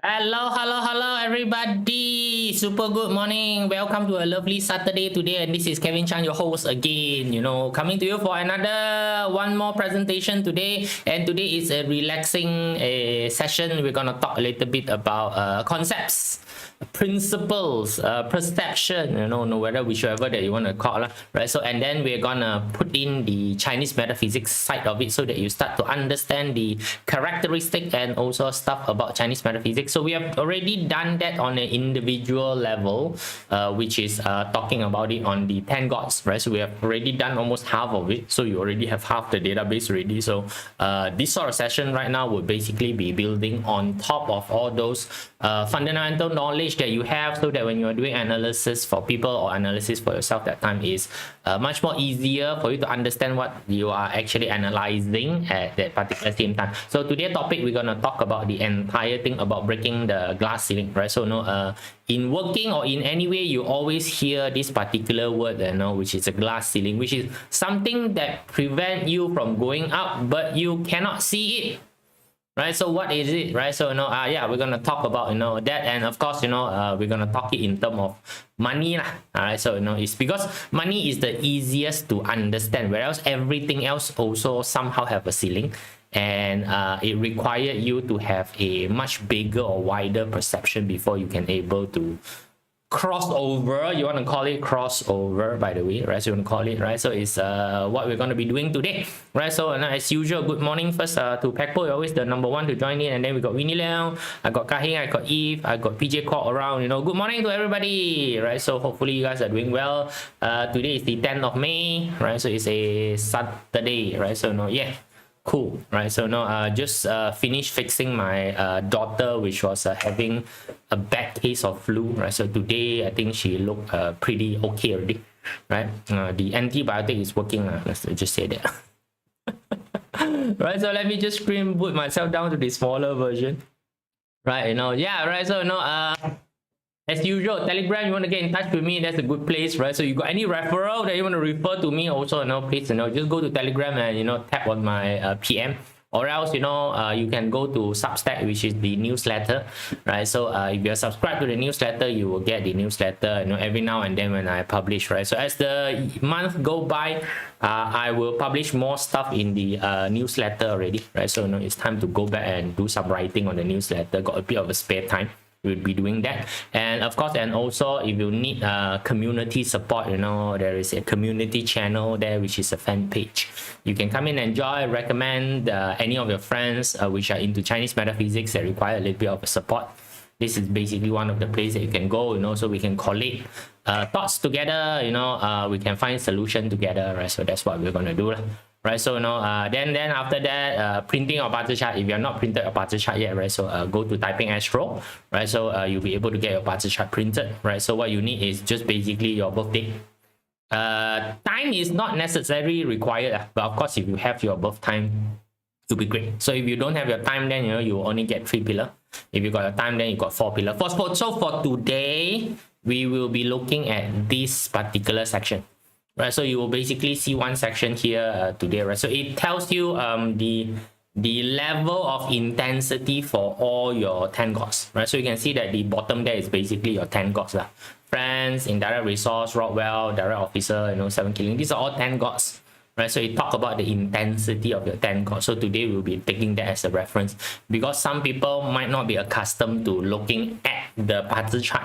Hello, everybody. Super good morning. Welcome to a lovely Saturday today. And this is Kevin Chan, your host again. Coming to you for another one more presentation today. And today is a relaxing session. We're gonna talk a little bit about concepts, principles, perception. No whether whichever that you want to call it, right? So and then we're gonna put in the Chinese metaphysics side of it so that you start to understand the characteristic and also stuff about Chinese metaphysics. So we have already done that on an individual level, which is talking about it on the 10 gods, right? So we have already done almost half of it. So you already have half the database already. So this sort of session right now will basically be building on top of all those fundamental knowledge that you have, so that when you're doing analysis for people or analysis for yourself, that time is much more easier for you to understand what you are actually analyzing at that particular same time. So today's topic, we're going to talk about the entire thing about breaking the glass ceiling, right? So in working or in any way, you always hear this particular word, which is a glass ceiling, which is something that prevent you from going up, but you cannot see it. Right, so what is it, right? So yeah, we're gonna talk about that, and of course we're gonna talk it in terms of money lah. All right, so it's because money is the easiest to understand, whereas everything else also somehow have a ceiling, and it required you to have a much bigger or wider perception before you can able to crossover. You want to call it crossover, by the way, right? So you want to call it, right? So it's what we're going to be doing today, right? So as usual, good morning first to Pekpo. You're always the number one to join in, and then we got Winnie Leong, I got Kahing, I got Eve, I got PJ Kwok around. Good morning to everybody, right? So hopefully you guys are doing well. Today is the 10th of May, right? So it's a Saturday, right? So yeah, cool, right? So just finished fixing my daughter, which was having a bad case of flu, right? So today I think she looked pretty okay already, right? The antibiotic is working, let's just say that. Right, so let me just screen put myself down to the smaller version, right? Yeah, right. So as usual, Telegram, you want to get in touch with me, that's a good place, right? So you got any referral that you want to refer to me also, please, just go to Telegram and, tap on my PM, or else, you can go to Substack, which is the newsletter, right? So if you're subscribed to the newsletter, you will get the newsletter, every now and then when I publish, right? So as the month go by, I will publish more stuff in the newsletter already, right? So it's time to go back and do some writing on the newsletter. Got a bit of a spare time, we'll be doing that. And of course, and also if you need community support, there is a community channel there, which is a fan page. You can come in and join, recommend any of your friends which are into Chinese metaphysics that require a little bit of support. This is basically one of the places that you can go, so we can collate thoughts together, we can find solution together, right? So that's what we're going to do, right? So then after that, printing your party chart. If you have not printed your party chart yet, right? So go to Typing Astro, right? So you'll be able to get your party chart printed, right? So what you need is just basically your birthday. Time is not necessarily required, but of course if you have your birth time, it'll be great. So if you don't have your time, then you only get 3 pillar. If you got your time, then you got 4 pillar. So for today, we will be looking at this particular section, right? So you will basically see one section here today, right? So it tells you the level of intensity for all your 10 gods, right? So you can see that the bottom there is basically your 10 gods lah. Friends, indirect resource, Rodwell, direct officer, 7 killing. These are all 10 gods, right? So it talk about the intensity of your 10 gods. So today we'll be taking that as a reference, because some people might not be accustomed to looking at the party chart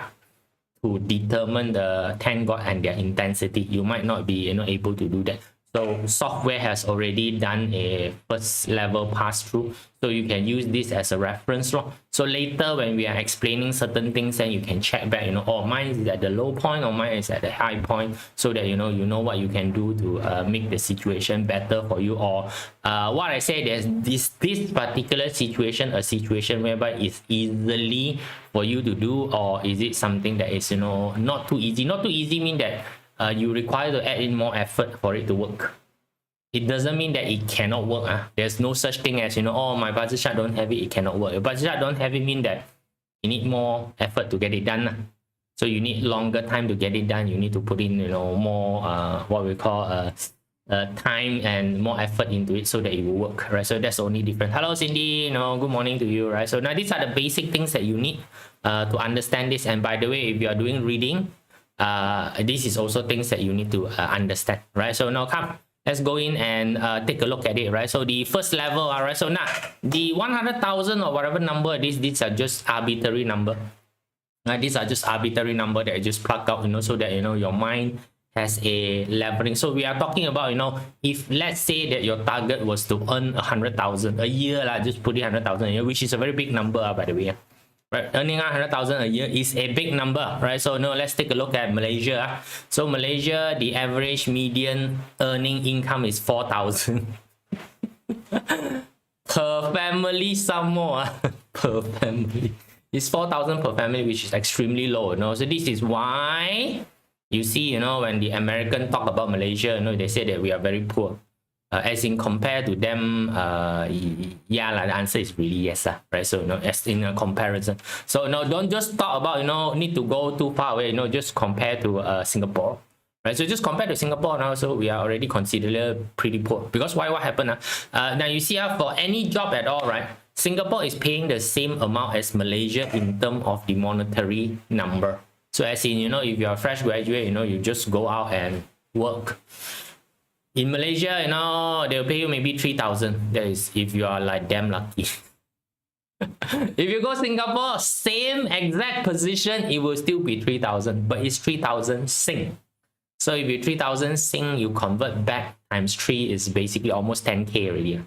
to determine the 10 god and their intensity. You might not be able to do that. So software has already done a first level pass through, so you can use this as a reference. So later when we are explaining certain things, then you can check back, oh, mine is at the low point or mine is at the high point, so that you know what you can do to make the situation better for you. Or what I said is this particular situation, a situation whereby it's easily for you to do, or is it something that is not too easy. Not too easy mean that you require to add in more effort for it to work. It doesn't mean that it cannot work. There's no such thing as oh, my budget chart don't have it, it cannot work. Your budget chart don't have it mean that you need more effort to get it done. So you need longer time to get it done. You need to put in more what we call time and more effort into it so that it will work, right? So that's the only difference. Hello, Cindy. Good morning to you, right? So now these are the basic things that you need to understand this. And by the way, if you are doing reading, this is also things that you need to understand, right? So now come, let's go in and take a look at it, right? So the first level, all right? So now the 100,000 or whatever number, these are just arbitrary number. Right? These are just arbitrary number that I just pluck out, so that, your mind has a leveling. So we are talking about, if let's say that your target was to earn 100,000 a year, just put it 100,000 a year, which is a very big number, by the way. Right, earning 100,000 a year is a big number, right? So now let's take a look at Malaysia. So Malaysia, the average median earning income is 4,000 per family. Some more per family. It's 4,000 per family, which is extremely low. So this is why you see, when the American talk about Malaysia, they say that we are very poor. As in compared to them, yeah, the answer is really yes, right? So as in a comparison. So don't just talk about need to go too far away. Just compare to Singapore, right? So just compare to Singapore now. So we are already considered pretty poor. Because why? What happened? Now you see, for any job at all, right? Singapore is paying the same amount as Malaysia in terms of the monetary number. So as in, if you're a fresh graduate, you just go out and work. In Malaysia, they'll pay you maybe 3,000. That is if you are like damn lucky. If you go Singapore, same exact position, it will still be 3,000, but it's 3,000 Sing. So if you 3,000 Sing, you convert back times 3 is basically almost 10K already.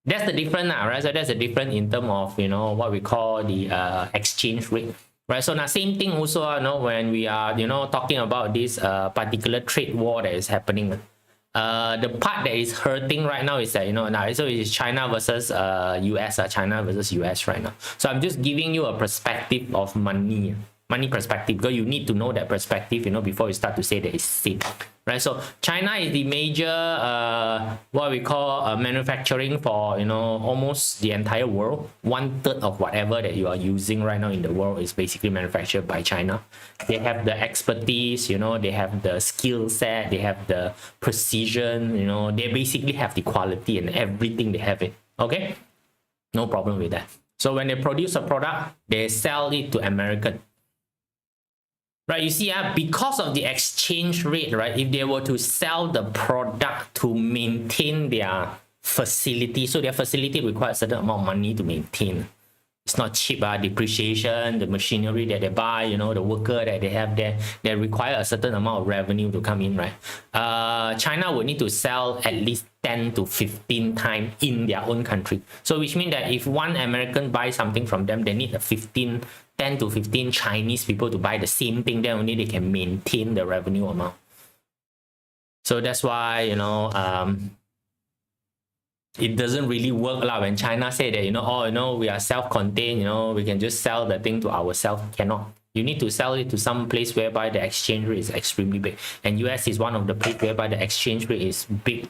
That's the difference, right? So that's the difference in terms of, what we call the exchange rate. Right, so now same thing also, when we are, talking about this particular trade war that is happening. The part that is hurting right now is that, now, so it's China versus US, China versus US right now. So I'm just giving you a perspective of money perspective, because you need to know that perspective, before you start to say that it's safe. Right, so China is the major what we call manufacturing for almost the entire world. 1/3 of whatever that you are using right now in the world is basically manufactured by China. They have the expertise, they have the skill set, they have the precision, they basically have the quality and everything, they have it. Okay, no problem with that. So when they produce a product, they sell it to American. Right, you see, because of the exchange rate, right, if they were to sell the product to maintain their facility, so their facility requires a certain amount of money to maintain. It's not cheap, depreciation, the machinery that they buy, the worker that they have there, they require a certain amount of revenue to come in, right? China would need to sell at least 10 to 15 times in their own country. So which means that if one American buys something from them, they need 10 to 15 Chinese people to buy the same thing, then only they can maintain the revenue amount. So that's why, it doesn't really work when China say that, we are self-contained, we can just sell the thing to ourselves. Cannot. You need to sell it to some place whereby the exchange rate is extremely big. And US is one of the places whereby the exchange rate is big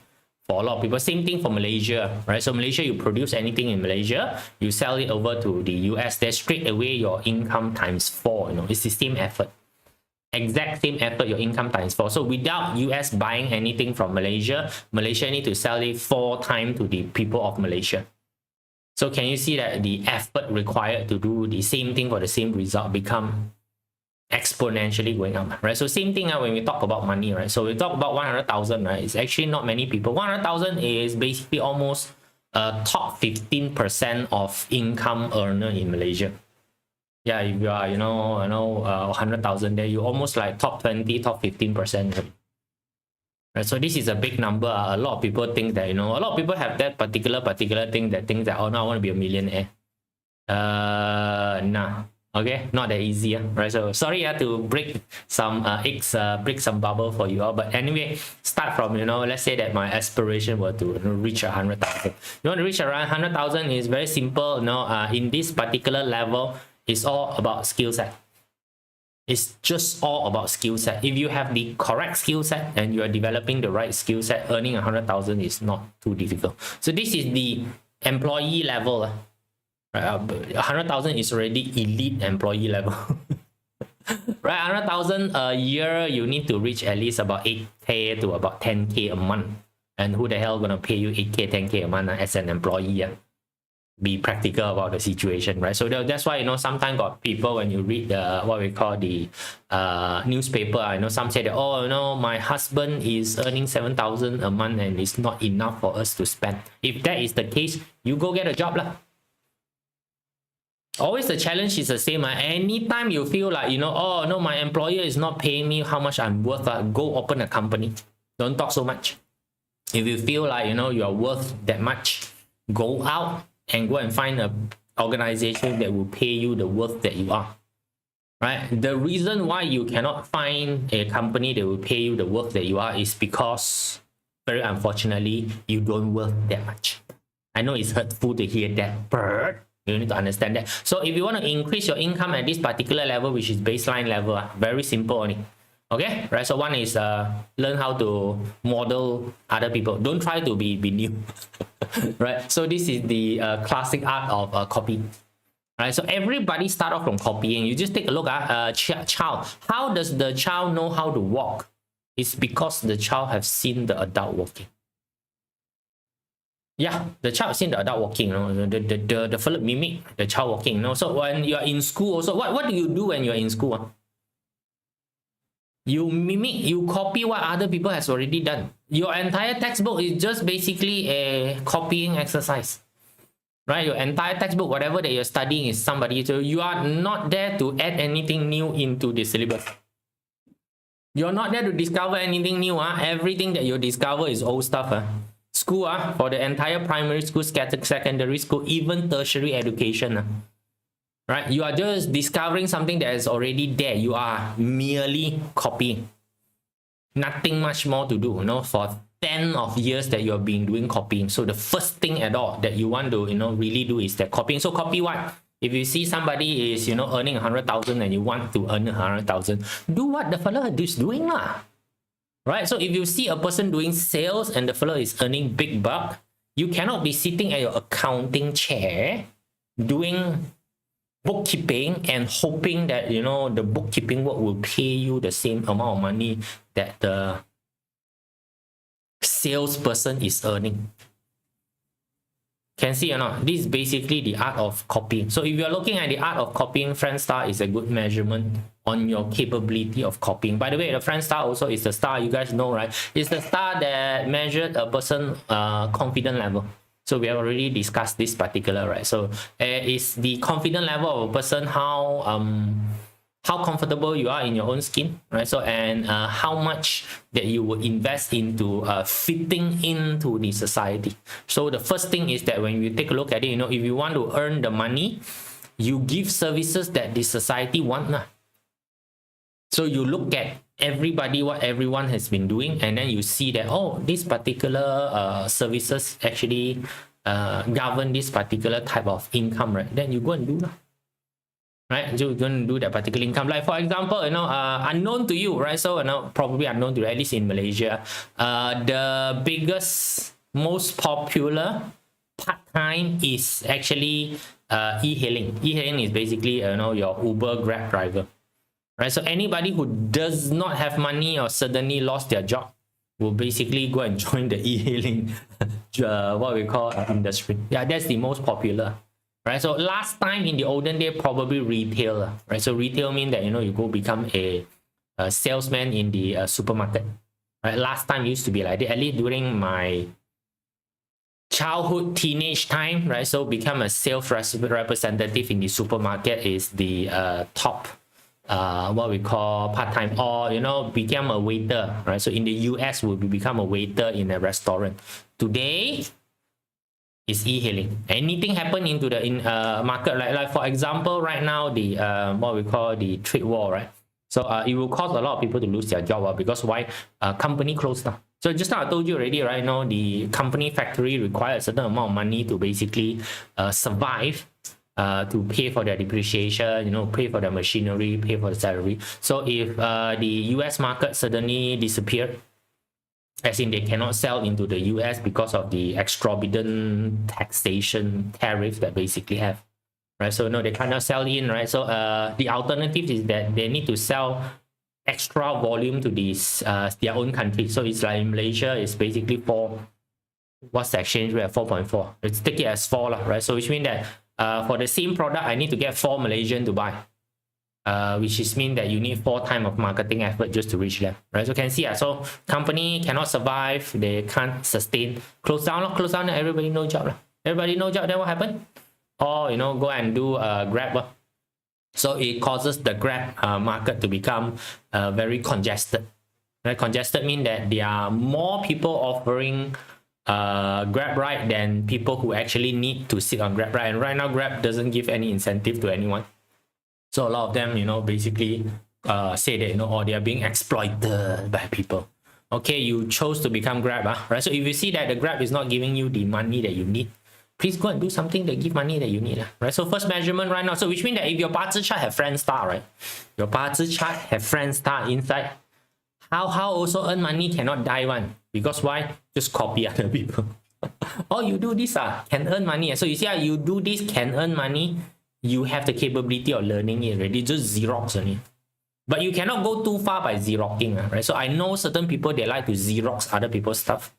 for a lot of people. Same thing for Malaysia, right? So Malaysia, you produce anything in Malaysia, you sell it over to the US, then straight away your income times 4, it's the same effort. Exact same effort, your income times 4. So without US buying anything from Malaysia, Malaysia need to sell it 4 times to the people of Malaysia. So can you see that the effort required to do the same thing for the same result become exponentially going up, right? So same thing when we talk about money, right? So we talk about 100,000, right? It's actually not many people. 100,000 is basically almost top 15% of income earner in Malaysia. Yeah, if you are, 100,000 there, you almost like top 20, top 15%. Right, so this is a big number. A lot of people think that, a lot of people have that particular thing that thinks that, oh, no, I want to be a millionaire. Nah. Okay, not that easy, right? So sorry to break some eggs, break some bubble for you all, but anyway, start from, let's say that my aspiration were to reach 100,000. You want to reach around 100,000 is very simple. In this particular level, it's all about skill set. It's just all about skill set. If you have the correct skill set and you are developing the right skill set, earning 100,000 is not too difficult. So this is the employee level. 100,000 is already elite employee level. right? 100,000 a year, you need to reach at least about 8K to about 10K a month. And who the hell gonna pay you 8K, 10K a month as an employee? Be practical about the situation, right? So that's why, you know, sometimes got people, when you read the what we call the newspaper, I know some say that, oh, you know, my husband is earning 7,000 a month and it's not enough for us to spend. If that is the case, you go get a job lah. Always the challenge is the same. Anytime you feel like, you know, oh no, my employer is not paying me how much I'm worth, go open a company. Don't talk so much. If you feel like, you know, you're worth that much, go out and go and find a organization that will pay you the worth that you are, right? The reason why you cannot find a company that will pay you the worth that you are is because, very unfortunately, you don't worth that much. I know it's hurtful to hear that, but you need to understand that. So if you want to increase your income at this particular level, which is baseline level, very simple only. Okay, right? So one is learn how to model other people. Don't try to be new, right? So this is the classic art of copying, right? So everybody start off from copying. You just take a look at child. How does the child know how to walk? It's because the child have seen the adult walking. Yeah, the child seen the adult walking, you know, the fellow mimic the child walking, you know. So when you're in school also, what do you do when you're in school? You mimic, you copy what other people has already done. Your entire textbook is just basically a copying exercise, right? Your entire textbook, whatever that you're studying, is somebody. So you are not there to add anything new into the syllabus. You're not there to discover anything new. Everything that you discover is old stuff. School, for the entire primary school, secondary school, even tertiary education. Right? You are just discovering something that is already there. You are merely copying. Nothing much more to do, you know, for 10 of years that you're been doing copying. So the first thing at all that you want to, you know, really do is that copying. So copy what? If you see somebody is, you know, earning 100,000 and you want to earn 100,000, do what the fellow is doing lah. Right? So if you see a person doing sales and the fellow is earning big buck, you cannot be sitting at your accounting chair doing bookkeeping and hoping that, you know, the bookkeeping work will pay you the same amount of money that the salesperson is earning. Can see or not? This is basically the art of copying. So if you're looking at the art of copying, Friendstar is a good measurement on your capability of copying. By the way, the Friendstar also is the star, you guys know, right? It's the star that measured a person's confidence level. So we have already discussed this particular, right? So is the confidence level of a person how comfortable you are in your own skin, right? So and how much that you will invest into fitting into the society. So the first thing is that when you take a look at it, you know, if you want to earn the money, you give services that the society want. So you look at everybody, what everyone has been doing, and then you see that, oh, this particular services actually govern this particular type of income, right? Then you go and do that. Right, so you're going to do that particular income. Like for example, you know, unknown to you, right? So, you know, probably unknown to you, at least in Malaysia, the biggest, most popular part-time is actually e-hailing. E-hailing is basically, you know, your Uber, Grab driver, right? So anybody who does not have money or suddenly lost their job will basically go and join the e-hailing, what we call industry. Yeah, that's the most popular. Right, so last time in the olden day, probably retail, right? So retail means that, you know, you go become a salesman in the supermarket, right? Last time used to be like that, at least during my childhood, teenage time, right? So become a sales representative in the supermarket is the top, what we call part-time, or, you know, become a waiter, right? So in the US, will become a waiter in a restaurant. Today, is e-hailing. Anything happen into the market, like for example, right now the what we call the trade war, right? So it will cause a lot of people to lose their job because why? Company closed down. So just now I told you already, right? Now the company factory require a certain amount of money to basically survive, to pay for their depreciation, you know, pay for their machinery, pay for the salary. So if the US market suddenly disappeared, as in they cannot sell into the US because of the exorbitant taxation tariff that basically have, right? So no, they cannot sell in, right? So the alternative is that they need to sell extra volume to these their own country. So it's like in Malaysia, it's basically 4. What's the exchange rate? 4.4. Let's take it as 4, right? So which means that for the same product, I need to get 4 Malaysian to buy. Which is mean that you need 4 times of marketing effort just to reach them, right? So you can see, so company cannot survive, they can't sustain, close down, everybody no job. Everybody no job, then what happened? Or, go and do Grab. So it causes the Grab market to become very congested. Right? Congested means that there are more people offering Grab ride than people who actually need to sit on Grab ride. And right now, Grab doesn't give any incentive to anyone. So a lot of them, basically say that, or they are being exploited by people. Okay, you chose to become Grab, right? So if you see that the Grab is not giving you the money that you need, please go and do something that give money that you need, right? So first measurement right now, so which means that if your BaZi chart have friend star, right? Your BaZi chart have friend star inside, how also earn money cannot die one. Because why? Just copy other people. Or you do this, can earn money. So you see, you do this, can earn money, you have the capability of learning it already, just Xerox only. But you cannot go too far by Xeroxing, right? So I know certain people, they like to Xerox other people's stuff.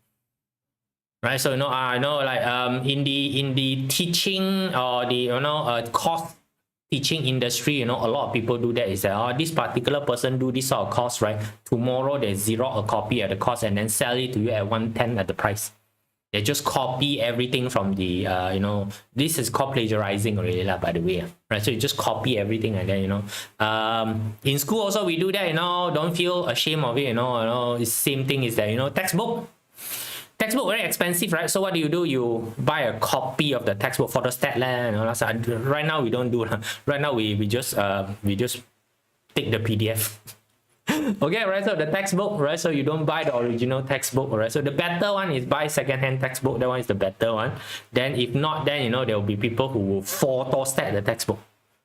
Right, so I know like in the teaching or the course teaching industry, a lot of people do that. Is that this particular person do this sort of course, right? Tomorrow they Xerox a copy at the cost and then sell it to you at 1/10 at the price. They just copy everything from the this is called plagiarizing already, by the way, right? So you just copy everything and then in school also we do that. Don't feel ashamed of it. It's the same thing. Is that textbook very expensive, right? So what do? You buy a copy of the textbook for the stat land. Right now we don't do. Right now we just take the PDF. Okay, right? So the textbook, right? So you don't buy the original textbook, right? So the better one is buy second-hand textbook. That one is the better one. Then if not, then there will be people who will photostat the textbook.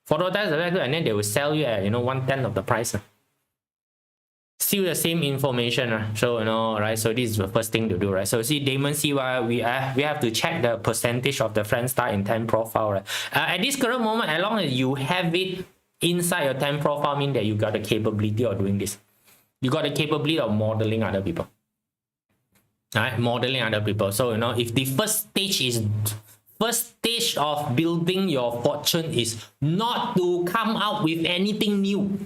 Photostat the textbook, and then they will sell you at 1/10 of the price. Still the same information, right? So right? So this is the first thing to do, right? So see, Damon, see why we have to check the percentage of the friend star intent profile, right? At this current moment, as long as you have it inside your temp profile, mean that you got the capability of doing this. You got the capability of modeling other people. Right? Modeling other people. So if the first stage of building your fortune is not to come out with anything new.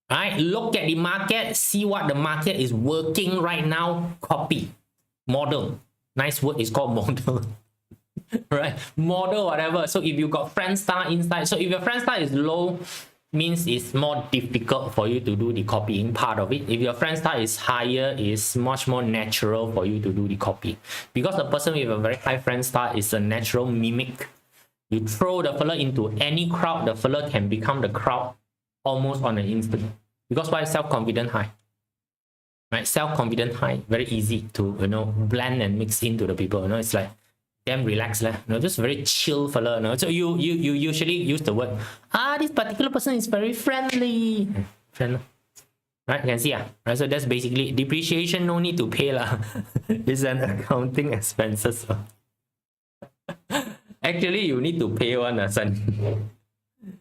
Right? Look at the market, see what the market is working right now, copy, model. Nice word is called model. Right? Model, whatever. So if you got friend star inside, so if your friend star is low, means it's more difficult for you to do the copying part of it. If your friend star is higher, it's much more natural for you to do the copy. Because the person with a very high friend star is a natural mimic. You throw the fella into any crowd, the fella can become the crowd almost on an instant. Because why? Self-confident high. Right? Self-confident high, very easy to blend and mix into the people. It's like damn relaxed, just very chill fella. So you usually use the word, this particular person is very friendly. Friendly. Right? You can see, right? So that's basically depreciation, no need to pay It's an accounting expenses. Actually, you need to pay one, son.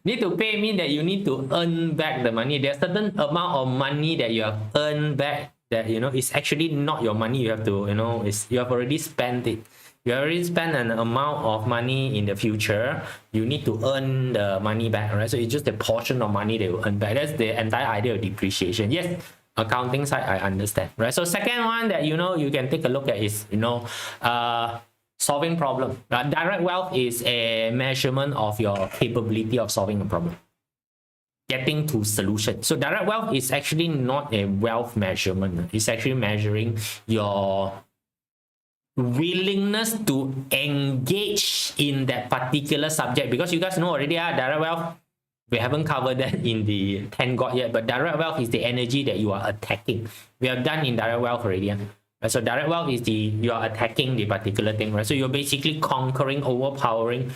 Need to pay mean that you need to earn back the money. There's a certain amount of money that you have earned back that it's actually not your money. You have to you have already spent it. You already spent an amount of money in the future. You need to earn the money back, right? So it's just a portion of money they will earn back. That's the entire idea of depreciation. Yes, accounting side I understand, right? So second one that you can take a look at is solving problem. Direct wealth is a measurement of your capability of solving a problem, getting to solution. So direct wealth is actually not a wealth measurement. It's actually measuring your willingness to engage in that particular subject. Because you guys know already, direct wealth, we haven't covered that in the 10 God yet, but direct wealth is the energy that you are attacking. We have done in direct wealth already. Right? So direct wealth is you are attacking the particular thing, right? So you're basically conquering, overpowering.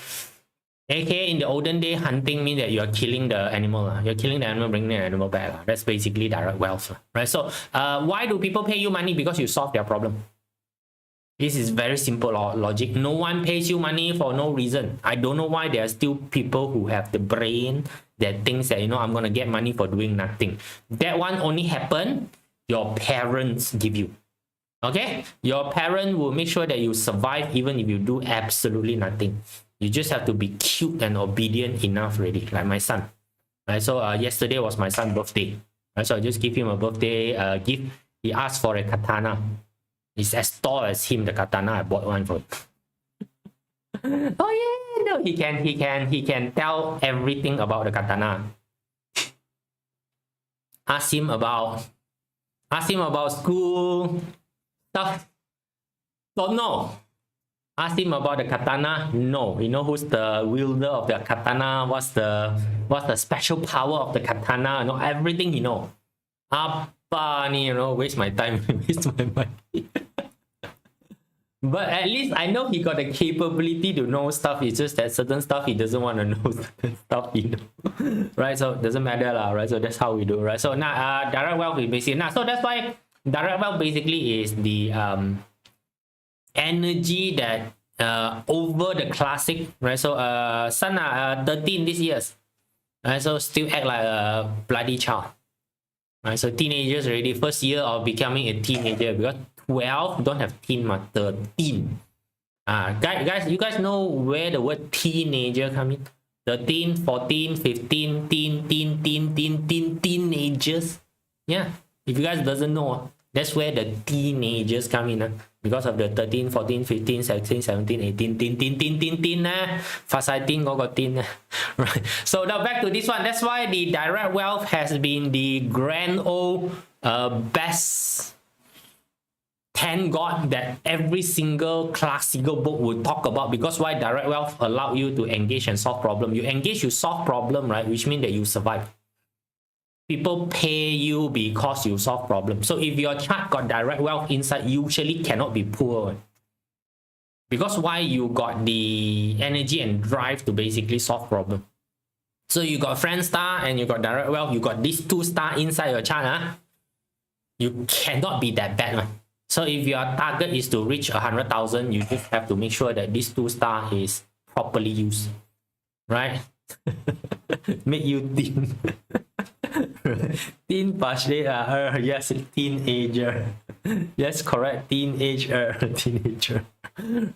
AKA in the olden day, hunting means that you are killing the animal. You're killing the animal, bringing the animal back. That's basically direct wealth, right? So why do people pay you money? Because you solve their problem. This is very simple logic. No one pays you money for no reason. I don't know why there are still people who have the brain that thinks that, you know, I'm going to get money for doing nothing. That one only happen your parents give you. Okay? Your parent will make sure that you survive even if you do absolutely nothing. You just have to be cute and obedient enough already, like my son. Right? So yesterday was my son's birthday. Right? So I just give him a birthday gift. He asked for a katana. It's as tall as him, the katana. I bought one for him. Oh yeah, no, he can tell everything about the katana. Ask him about school stuff. Don't know. Ask him about the katana. No. You know who's the wielder of the katana? What's the special power of the katana? You know everything you know. You know, waste my time, waste my money. But at least I know he got the capability to know stuff. It's just that certain stuff he doesn't want to know, certain stuff he know. Right? So it doesn't matter, right? So that's how we do, right? So now direct wealth is basically now. So that's why direct wealth basically is the energy that over the classic, right? So son 13 this years. Right? So still act like a bloody child. Right? So teenagers already first year of becoming a teenager because 12 don't have teen, 13. Guys, you guys know where the word teenager come in? 13, 14, 15, teenagers. Yeah, if you guys doesn't know, that's where the teenagers come in. Because of the 13, 14, 15, 16, 17, 18, teen. Fast I think got teen. Right. So now back to this one. That's why the direct wealth has been the grand old best 10 God that every single classical book would talk about. Because why? Direct wealth allow you to engage and solve problem. You engage, you solve problem, right? Which means that you survive. People pay you because you solve problems. So if your chart got direct wealth inside, usually cannot be poor. Because why? You got the energy and drive to basically solve problem. So you got friend star and you got direct wealth. You got these 2 star inside your chart. You cannot be that bad. So if your target is to reach 100,000, you just have to make sure that this 2 star is properly used. Right? Make you think. Teen partially yes, teenager. Yes, correct. Teenager.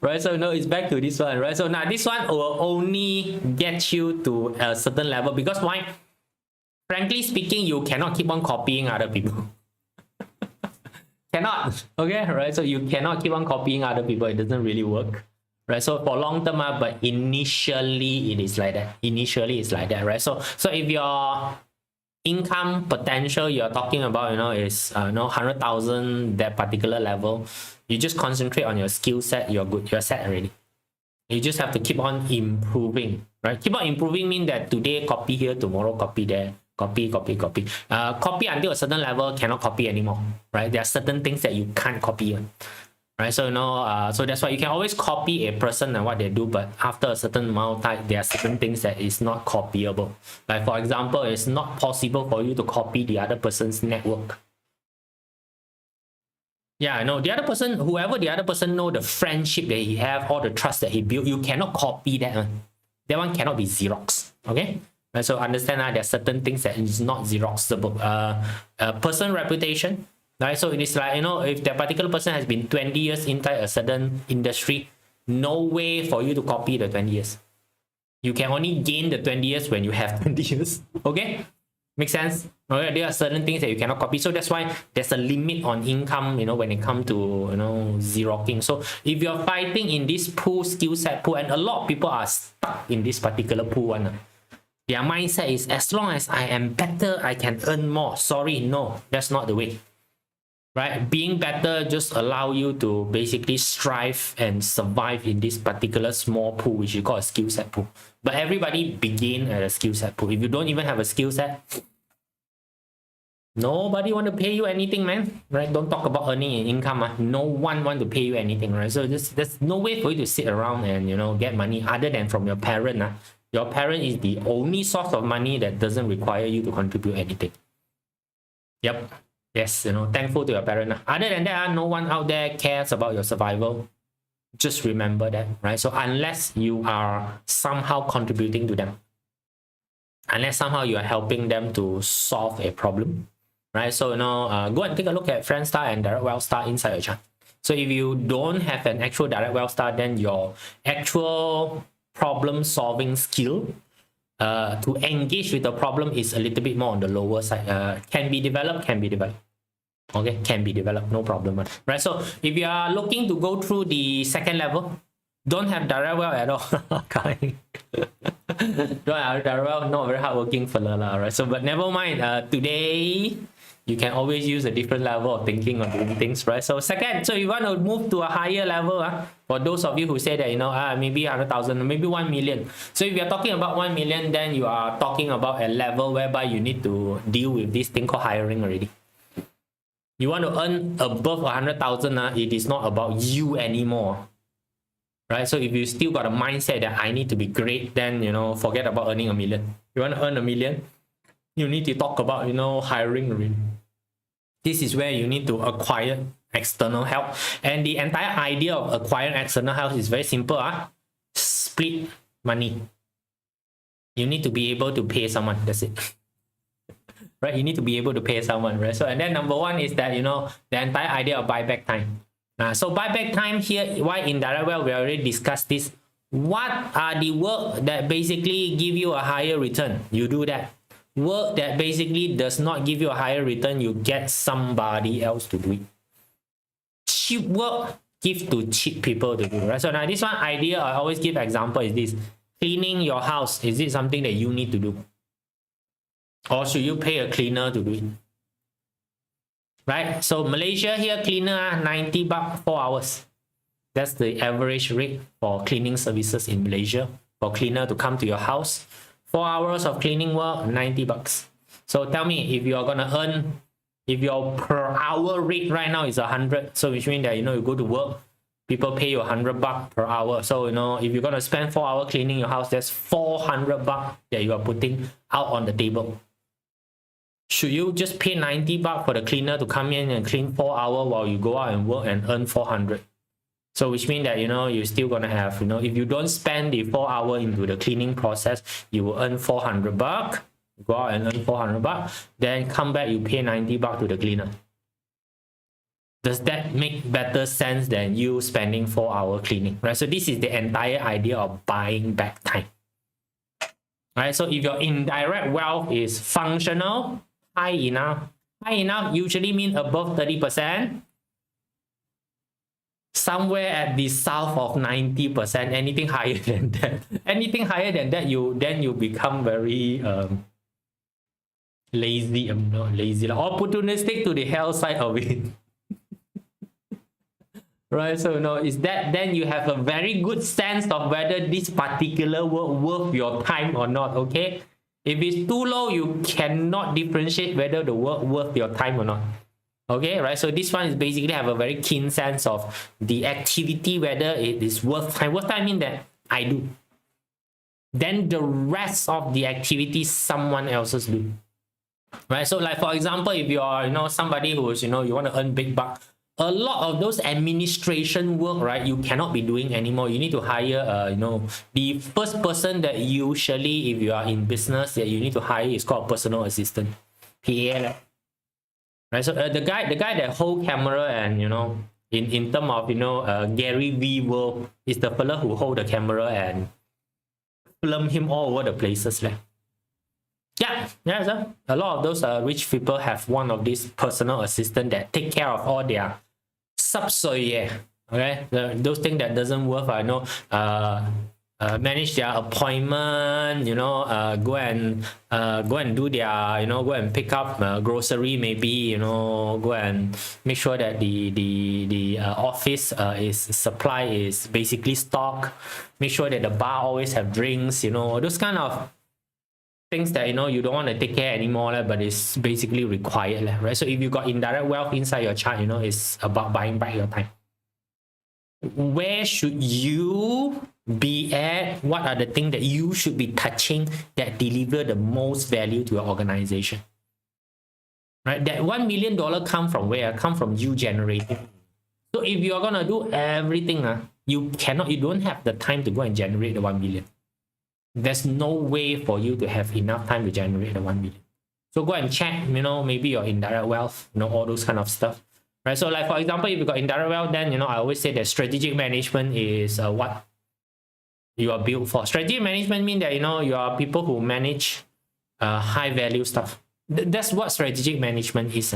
Right, so no, it's back to this one, right? So now this one will only get you to a certain level because why? Frankly speaking, you cannot keep on copying other people. Cannot. Okay, right? So you cannot keep on copying other people. It doesn't really work. Right, so for long term, but initially it is like that. Initially it's like that, right? So if your income potential you're talking about, you know, is 100,000 that particular level, you just concentrate on your skill set. You're good. You're set already. You just have to keep on improving, right? Keep on improving mean that today copy here, tomorrow copy there. Copy copy until a certain level, cannot copy anymore, right? There are certain things that you can't copy on. Right, so so that's why you can always copy a person and what they do, but after a certain amount of time, there are certain things that is not copyable. Like for example, it's not possible for you to copy the other person's network. Yeah, I know the other person, whoever the other person know, the friendship that he have, or the trust that he built, you cannot copy that one. That one cannot be Xerox. Okay. Right, so understand that there are certain things that is not Xeroxable. Person reputation. Right, so it is like, you know, if that particular person has been 20 years inside a certain industry, no way for you to copy the 20 years. You can only gain the 20 years when you have 20 years. Okay, make sense? Okay, there are certain things that you cannot copy, so that's why there's a limit on income, you know, when it comes to, you know, Xeroxing. So if you're fighting in this pool, skill set pool, and a lot of people are stuck in this particular pool one. Their mindset is, as long as I am better, I can earn more. Sorry, no, that's not the way. Right, being better just allow you to basically strive and survive in this particular small pool, which you call a skill set pool. But everybody begin at a skill set pool. If you don't even have a skill set, nobody want to pay you anything, man. Right? Don't talk about earning income. No one want to pay you anything, right? So there's no way for you to sit around and, you know, get money other than from your parent. Your parent is the only source of money that doesn't require you to contribute anything. Yep. Yes, you know, thankful to your parent. Other than that, no one out there cares about your survival. Just remember that, right? So unless you are somehow contributing to them, unless somehow you are helping them to solve a problem, right? So go and take a look at Friend Star and Direct Well Star inside your chart. So if you don't have an actual Direct Well Star, then your actual problem solving skill to engage with the problem is a little bit more on the lower side. Can be developed. Okay, can be developed, no problem, right? So if you are looking to go through the second level, don't have Direct Well at all. Don't have Direct Well, not very hardworking fella, right? So but never mind, today you can always use a different level of thinking or doing things, right? So second, so you want to move to a higher level, for those of you who say that maybe 100,000, maybe 1 million. So if you're talking about 1 million, then you are talking about a level whereby you need to deal with this thing called hiring already. You want to earn above 100,000, it is not about you anymore, right? So if you still got a mindset that I need to be great, then forget about earning 1 million. You want to earn 1 million, you need to talk about hiring already. This is where you need to acquire external help, and the entire idea of acquiring external help is very simple. Split money. You need to be able to pay someone. That's it. Right? You need to be able to pay someone, right? So, and then number one is that the entire idea of buyback time. So buyback time here, why in Direct Well we already discussed this. What are the work that basically give you a higher return? You do that. Work that basically does not give you a higher return, you get somebody else to do it. Cheap work, give to cheap people to do, right? So now this one idea I always give example is this. Cleaning your house, is it something that you need to do? Or should you pay a cleaner to do it? Right? So Malaysia here, cleaner, 90 baht, 4 hours. That's the average rate for cleaning services in Malaysia. For cleaner to come to your house, 4 hours of cleaning work, 90 bucks. So tell me, if you are gonna earn, if your per hour rate right now is 100, so which means that you go to work, people pay you 100 baht per hour. So if you're gonna spend 4 hours cleaning your house, that's 400 baht that you are putting out on the table. Should you just pay 90 baht for the cleaner to come in and clean 4 hours while you go out and work and earn 400? So which means that you're still gonna have if you don't spend the 4 hours into the cleaning process, you will earn 400 baht. Go out and earn 400 baht, then come back, you pay 90 baht to the cleaner. Does that make better sense than you spending 4 hours cleaning, right? So this is the entire idea of buying back time, right? So if your indirect wealth is functional, high enough usually mean above 30%. Somewhere at the south of 90%, anything higher than that, you become very lazy, opportunistic to the hell side of it. Right? So is that then you have a very good sense of whether this particular work worth your time or not. Okay, if it's too low, you cannot differentiate whether the work worth your time or not. Okay, right? So this one is basically have a very keen sense of the activity, whether it is worth time. Worth time means that I do. Then the rest of the activity someone else's do. Right? So like for example, if you are somebody who's you want to earn big buck, a lot of those administration work, right, you cannot be doing anymore. You need to hire the first person that usually, if you are in business, that you need to hire is called personal assistant, PA. Right, so the guy that hold camera and in term of Gary V world is the fella who hold the camera and film him all over the places. Yeah, so a lot of those rich people have one of these personal assistant that take care of all their subsoye. Okay, those things that doesn't work. Manage their appointment, go and do their, go and pick up grocery, maybe, go and make sure that the office supply is basically stock. Make sure that the bar always have drinks, those kind of things that you don't want to take care anymore, but it's basically required, right? So if you got indirect wealth inside your chart, it's about buying back your time. Where should you be at? What are the things that you should be touching that deliver the most value to your organization? Right? That $1 million come from where? Come from you generating. So if you're gonna do everything, you don't have the time to go and generate the 1 million. There's no way for you to have enough time to generate the 1 million. So go and check, maybe your indirect wealth, all those kind of stuff, right? So like, for example, if you got indirect wealth, then, I always say that strategic management is what you are built for. Strategic management means that, you are people who manage high value stuff. That's what strategic management is.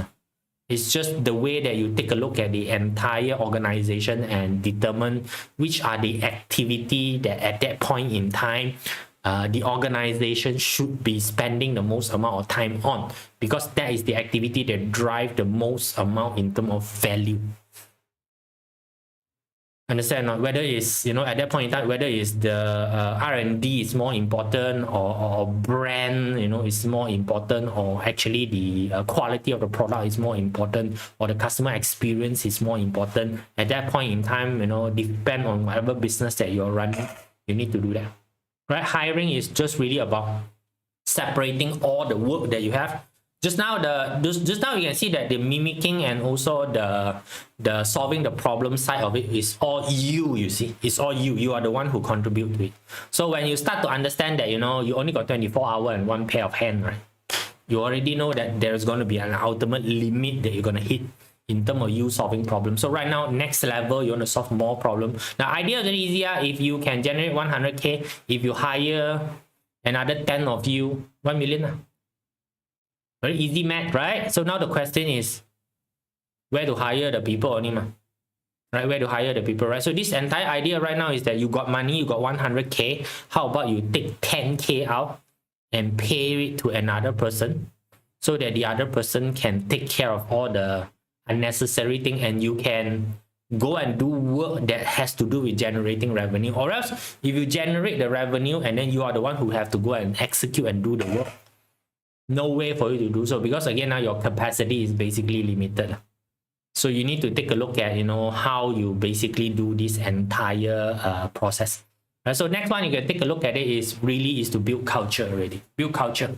It's just the way that you take a look at the entire organization and determine which are the activity that at that point in time the organization should be spending the most amount of time on, because that is the activity that drive the most amount in terms of value. Understand? Whether it's, at that point in time, whether it's the R&D is more important, or brand, is more important, or actually the quality of the product is more important, or the customer experience is more important. At that point in time, depend on whatever business that you're running, you need to do that. Right? Hiring is just really about separating all the work that you have. Just now you can see that the mimicking and also the solving the problem side of it is all you see. It's all you are the one who contribute to it. So when you start to understand that, you only got 24 hours and one pair of hands, right? You already know that there's going to be an ultimate limit that you're going to hit in terms of you solving problems. So right now, next level, you want to solve more problems. Now, idea is very easier. If you can generate 100K, if you hire another 10 of you, 1 million. Very easy math, right? So now the question is, where to hire the people only, right? Where to hire the people, right? So this entire idea right now is that you got money, you got 100K. How about you take 10K out and pay it to another person, so that the other person can take care of all the unnecessary thing, and you can go and do work that has to do with generating revenue. Or else, if you generate the revenue and then you are the one who have to go and execute and do the work, no way for you to do so, because again, now your capacity is basically limited. So you need to take a look at, how you basically do this entire process. Right? So next one you can take a look at it is to build culture already. Build culture.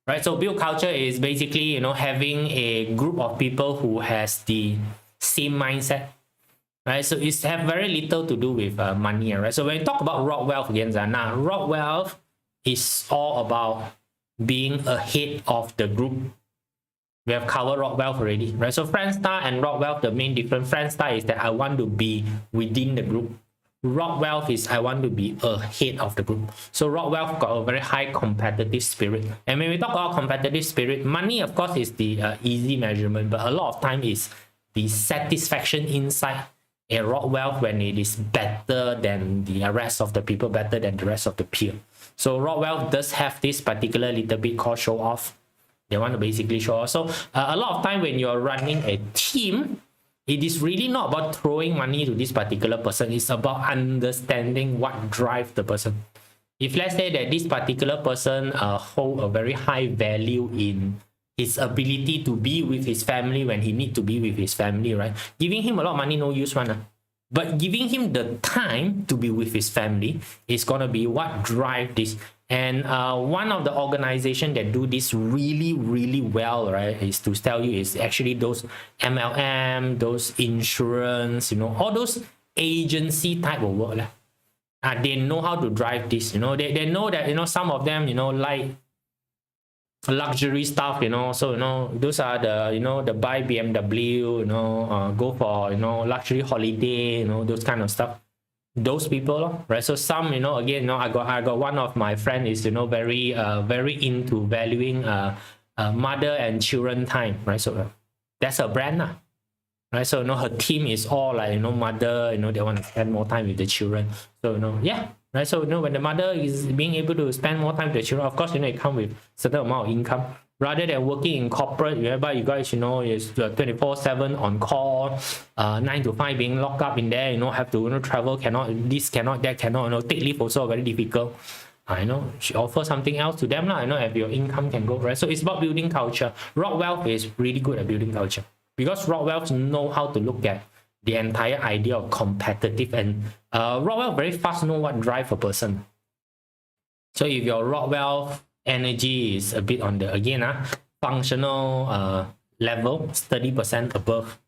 Right? So build culture is basically, having a group of people who has the same mindset. Right? So it's have very little to do with money. Right? So when you talk about raw wealth again, now raw wealth is all about being ahead of the group. We have covered rock wealth already, right? So friend star and rock wealth, the main difference. Friend star is that I want to be within the group. Rock wealth is I want to be ahead of the group. So rock wealth got a very high competitive spirit. And when we talk about competitive spirit, money of course is the easy measurement, but a lot of time is the satisfaction inside a rock wealth when it is better than the rest of the people, better than the rest of the peer. So rock wealth does have this particular little bit called show off. They want to basically show off. So a lot of time when you're running a team, it is really not about throwing money to this particular person. It's about understanding what drives the person. If let's say that this particular person hold a very high value in his ability to be with his family when he need to be with his family, right? Giving him a lot of money, no use one. But giving him the time to be with his family is going to be what drive this. And one of the organizations that do this really, really well, right, is to tell you is actually those MLM, those insurance, all those agency type of work. They know how to drive this, they know that, some of them, like luxury stuff, so those are the the buy BMW, go for luxury holiday, those kind of stuff. Those people, right? So some, again, I got one of my friend is very into valuing mother and children time, right? So that's a brand, right? So her team is all like mother, they want to spend more time with the children. So yeah. Right, so when the mother is being able to spend more time with the children, of course, it comes with certain amount of income. Rather than working in corporate, whereby you guys, is 24/7 on call, 9 to 5 being locked up in there, have to travel, cannot this, cannot that, cannot, take leave also very difficult. She offers something else to them, if your income can go, right? So it's about building culture. Rock Wealth is really good at building culture, because Rock Wealth know how to look at the entire idea of competitive, and Rock Wealth very fast know what drive a person. So if your Rock Wealth energy is a bit on the functional level, 30% above,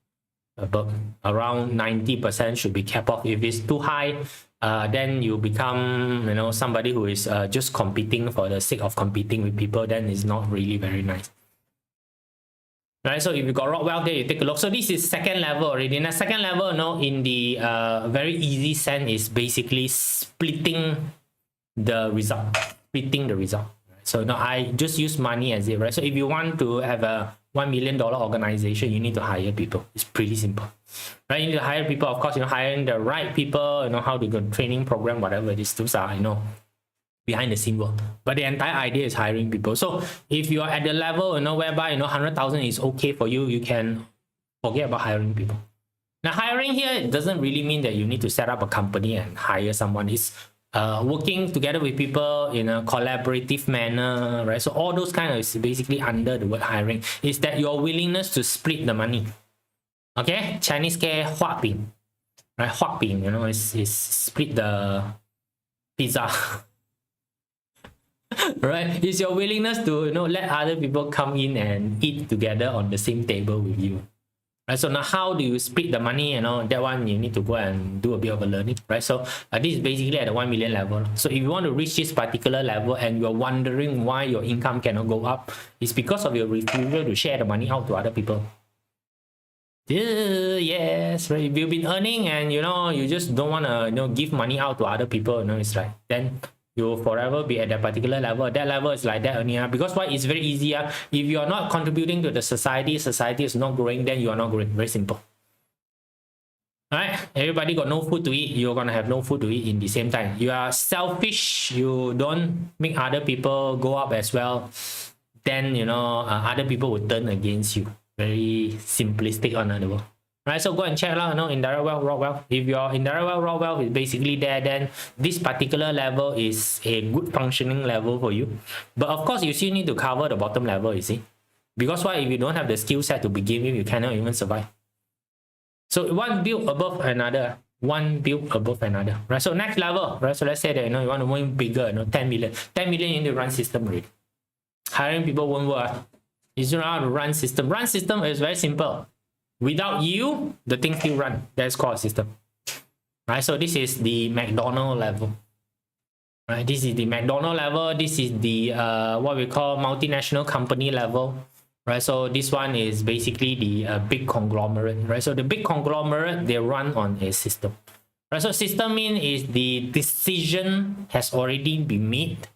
above around 90% should be capped off. If it's too high, then you become, you know, somebody who is just competing for the sake of competing with people. Then it's not really very nice. Right, so if you got rock wealth there, you take a look. So this is second level already. Now second level, you know, in the very easy sense is basically splitting the result. Splitting the result. So now I just use money as it, right? So if you want to have a $1 million organization, you need to hire people. It's pretty simple, right? You need to hire people. Of course, you know, hiring the right people, you know, how to go training program, whatever these tools are, you know, behind the scene work. But the entire idea is hiring people. So if you are at the level, you know, whereby, you know, 100,000 is okay for you, you can forget about hiring people. Now, hiring here, it doesn't really mean that you need to set up a company and hire someone. It's working together with people in a collaborative manner, right? So all those kind of is basically under the word hiring. Is that your willingness to split the money. Okay, Chinese ke hua bin, right? Hua bin, you know, is split the pizza. Right, it's your willingness to, you know, let other people come in and eat together on the same table with you. Right, so now how do you split the money? You know, that one you need to go and do a bit of a learning, right? So this is basically at the 1 million level. So if you want to reach this particular level and you're wondering why your income cannot go up, it's because of your refusal to share the money out to other people. Yes, right. If you've been earning and, you know, you just don't want to, you know, give money out to other people, you know, it's like, then you'll forever be at that particular level. That level is like that only. Because why? It's very easy. If you are not contributing to the society is not growing, then you are not growing. Very simple. Alright, everybody got no food to eat, you're gonna have no food to eat in the same time. You are selfish, you don't make other people go up as well, then, you know, other people will turn against you. Very simplistic on the world. Right, so go and check out, you know, indirect wealth, raw wealth. If your indirect wealth, raw wealth is basically there, then this particular level is a good functioning level for you. But of course, you still need to cover the bottom level, you see. Because why? If you don't have the skill set to begin with, you cannot even survive. So one build above another, one build above another. Right, so next level, right? So let's say that, you know, you want to win bigger, you know, 10 million. 10 million, you need to run system already. Hiring people won't work. You don't know how to run system. Run system is very simple. Without you, the thing still run. That's called a system. Right, so this is the McDonald level. Right, this is the McDonald level. This is the what we call multinational company level. Right, so this one is basically the big conglomerate. Right, so the big conglomerate, they run on a system. Right, so system means is the decision has already been made.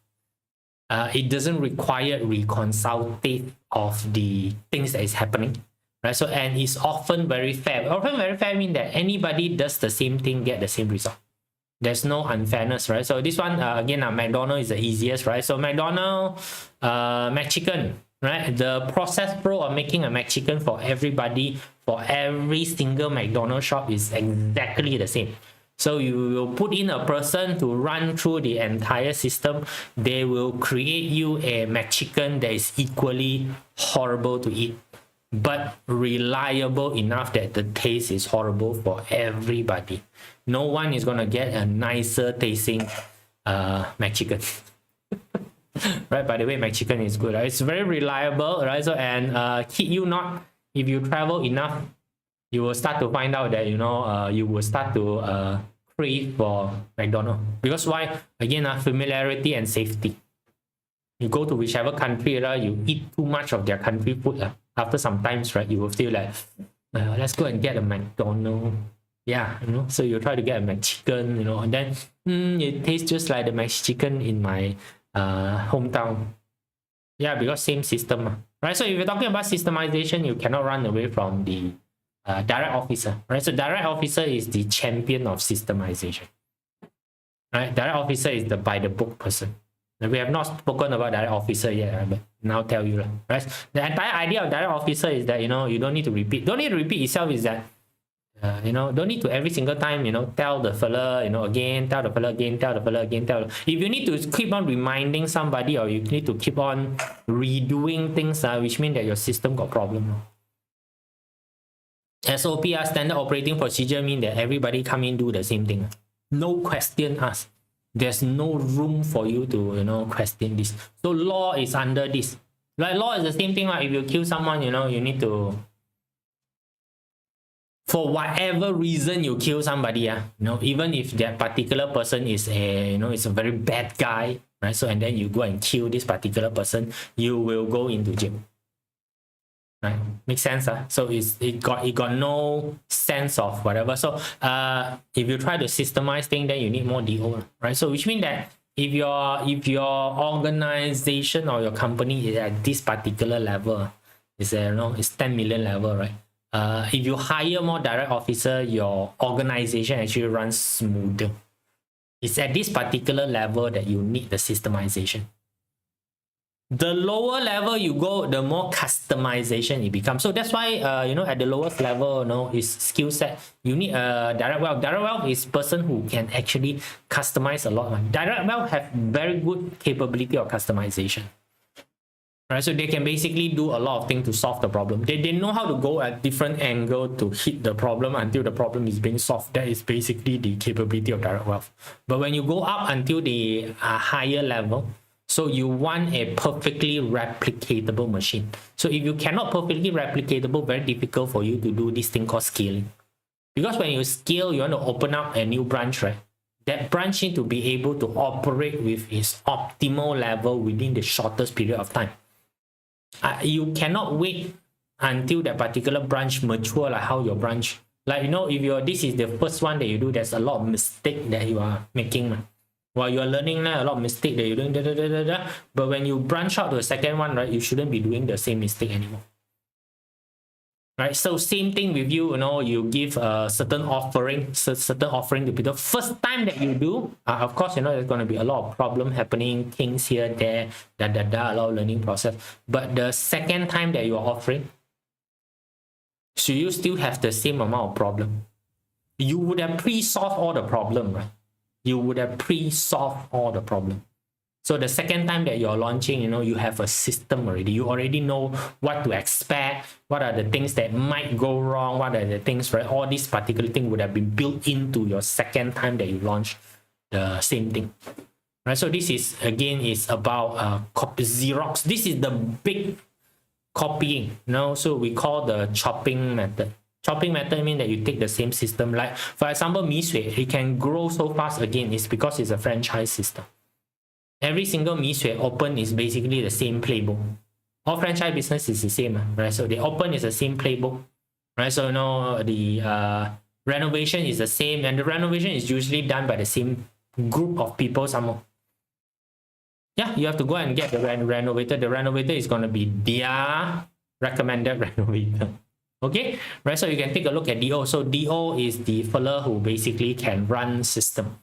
It doesn't require reconsultative of the things that is happening. Right, so and it's often very fair. Often very fair means that anybody does the same thing, get the same result. There's no unfairness, right? So this one again, McDonald's is the easiest, right? So McDonald's, McChicken, right? The process flow of making a McChicken for everybody, for every single McDonald's shop is exactly the same. So you will put in a person to run through the entire system. They will create you a McChicken that is equally horrible to eat, but reliable enough that the taste is horrible for everybody. No one is gonna get a nicer tasting McChicken. Right, by the way, McChicken is good, right? It's very reliable, right? So, and kid you not, if you travel enough, you will start to find out that, you know, you will start to crave for McDonald's. Because why? Again, familiarity and safety. You go to whichever country, you eat too much of their country food. After some times, right, you will feel like, let's go and get a McDonald's. Yeah, you know, so you try to get a McChicken, you know, and then it tastes just like the McChicken in my hometown. Yeah, because same system, right? So if you're talking about systemization, you cannot run away from the direct officer, right? So direct officer is the champion of systemization, right? Direct officer is the by the book person. We have not spoken about direct officer yet, but now tell you, right? The entire idea of direct officer is that, you know, you don't need to repeat. Don't need to repeat itself is that, you know, don't need to every single time, you know, tell the fella, you know, again, tell the fella again, tell the fella again, tell. If you need to keep on reminding somebody, or you need to keep on redoing things, which means that your system got problem. SOP, standard operating procedure, mean that everybody come in do the same thing. No question asked. There's no room for you to, you know, question this. So law is under this. Like law is the same thing, right? If you kill someone, you know, you need to for whatever reason you kill somebody, even if that particular person is is a very bad guy, right? So and then you go and kill this particular person, you will go into jail. Right, makes sense. So it got no sense of whatever. So if you try to systemize things, then you need more DO, right? So which means that if your organization or your company is at this particular level, it's 10 million level, right? If you hire more direct officer, your organization actually runs smoother. It's at this particular level that you need the systemization. The lower level you go, the more customization it becomes. So that's why at the lowest level, is skill set. You need a direct wealth. Direct wealth is person who can actually customize a lot. Direct wealth have very good capability of customization. Right, so they can basically do a lot of things to solve the problem. They know how to go at different angle to hit the problem until the problem is being solved. That is basically the capability of direct wealth. But when you go up until the higher level, so you want a perfectly replicatable machine. So if you cannot perfectly replicatable, very difficult for you to do this thing called scaling. Because when you scale, you want to open up a new branch, right? That branch need to be able to operate with its optimal level within the shortest period of time. You cannot wait until that particular branch mature, like how your branch, like if this is the first one that you do, there's a lot of mistake that you are making. While you're learning, a lot of mistake that you're doing, but when you branch out to the second one, right, you shouldn't be doing the same mistake anymore. Right, so same thing with you. You give a certain offering to people. First time that you do, of course, there's going to be a lot of problem happening, things here, there, a lot of learning process. But the second time that you're offering, should you still have the same amount of problem? You would have pre-solved all the problem, right? You would have pre-solved all the problem. So the second time that you're launching, you have a system already. You already know what to expect, what are the things that might go wrong, what are the things, right? All these particular things would have been built into your second time that you launch the same thing. Right? So this is, again, is about copy Xerox. This is the big copying. So we call the chopping method. Chopping method means that you take the same system. Like, for example, Mi Sui, it can grow so fast again. It's because it's a franchise system. Every single Mi Sui open is basically the same playbook. All franchise business is the same, right? So the open is the same playbook, right? So the renovation is the same, and the renovation is usually done by the same group of people somehow. Yeah, you have to go and get the renovator. The renovator is going to be their recommended renovator. Okay, right? So you can take a look at DO. So DO is the fella who basically can run system,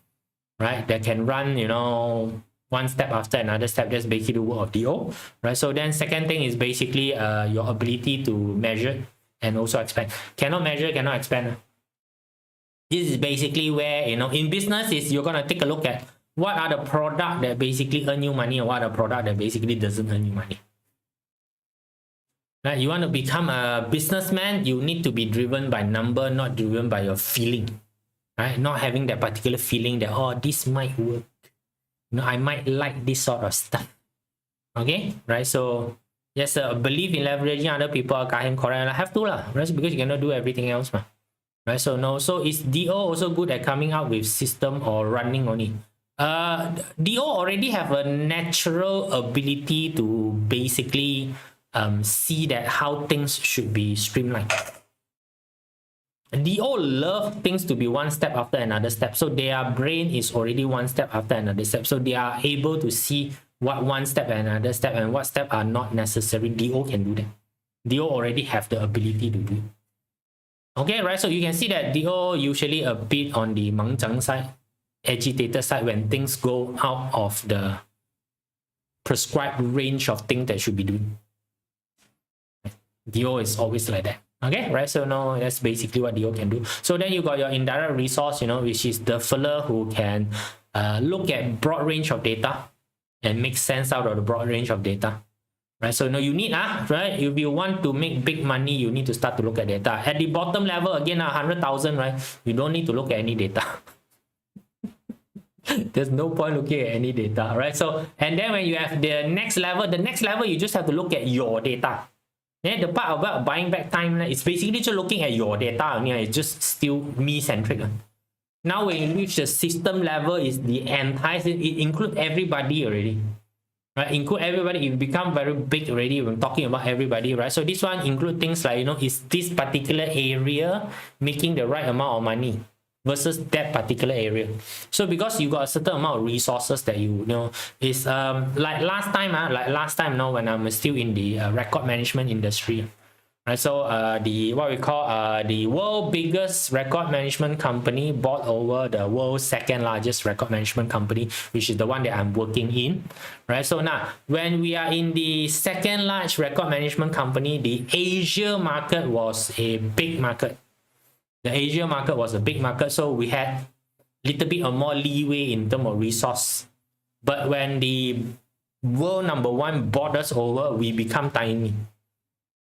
right? That can run, one step after another step. That's basically the work of DO, right? So then second thing is basically your ability to measure and also expand. Cannot measure, cannot expand. This is basically where, in business is you're going to take a look at what are the product that basically earn you money and what are the product that basically doesn't earn you money. Right? You want to become a businessman, you need to be driven by number, not driven by your feeling. Right? Not having that particular feeling that, oh, this might work. I might like this sort of stuff. Okay, right? So yes, a belief in leveraging other people, correct? I have to right? Because you cannot do everything else, right? So is DO also good at coming out with system or running only? DO already have a natural ability to basically see that how things should be streamlined. DO love things to be one step after another step. So their brain is already one step after another step. So they are able to see what one step and another step and what step are not necessary. DO can do that. DO already have the ability to do it. Okay, right? So you can see that DO usually a bit on the mangzhang side, agitated side when things go out of the prescribed range of things that should be doing. DO is always like that. Okay, right? So now that's basically what DO can do. So then you got your indirect resource, which is the fella who can look at broad range of data and make sense out of the broad range of data. Right? So now you need, right? If you want to make big money, you need to start to look at data. At the bottom level, again, 100,000, right? You don't need to look at any data. There's no point looking at any data, right? So, and then when you have the next level, you just have to look at your data. Then the part about buying back time, it's basically just looking at your data. It's just still me-centric. Now when you reach the system level, is the entire, it includes everybody already. Right, include everybody. It become very big already when talking about everybody, right? So this one include things like, is this particular area making the right amount of money versus that particular area? So because you got a certain amount of resources that you know is like last time, when I'm still in the record management industry. Right, so the what we call the world biggest record management company bought over the world's second largest record management company, which is the one that I'm working in. Right, so now when we are in the second large record management company, the Asia market was a big market. The Asia market was a big market, so we had a little bit of more leeway in terms of resource. But when the world number one bought us over, we become tiny.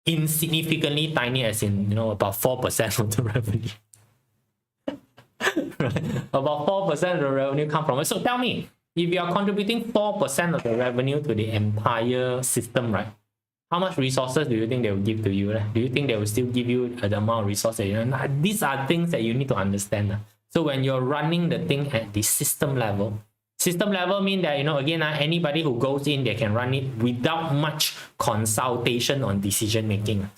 Insignificantly tiny, as in about 4% of the revenue. Right? About 4% of the revenue come from it. So tell me, if you are contributing 4% of the revenue to the entire system, right? How much resources do you think they will give to you? Right? Do you think they will still give you the amount of resources? These are things that you need to understand. So when you're running the thing at the system level mean that again, anybody who goes in, they can run it without much consultation on decision making.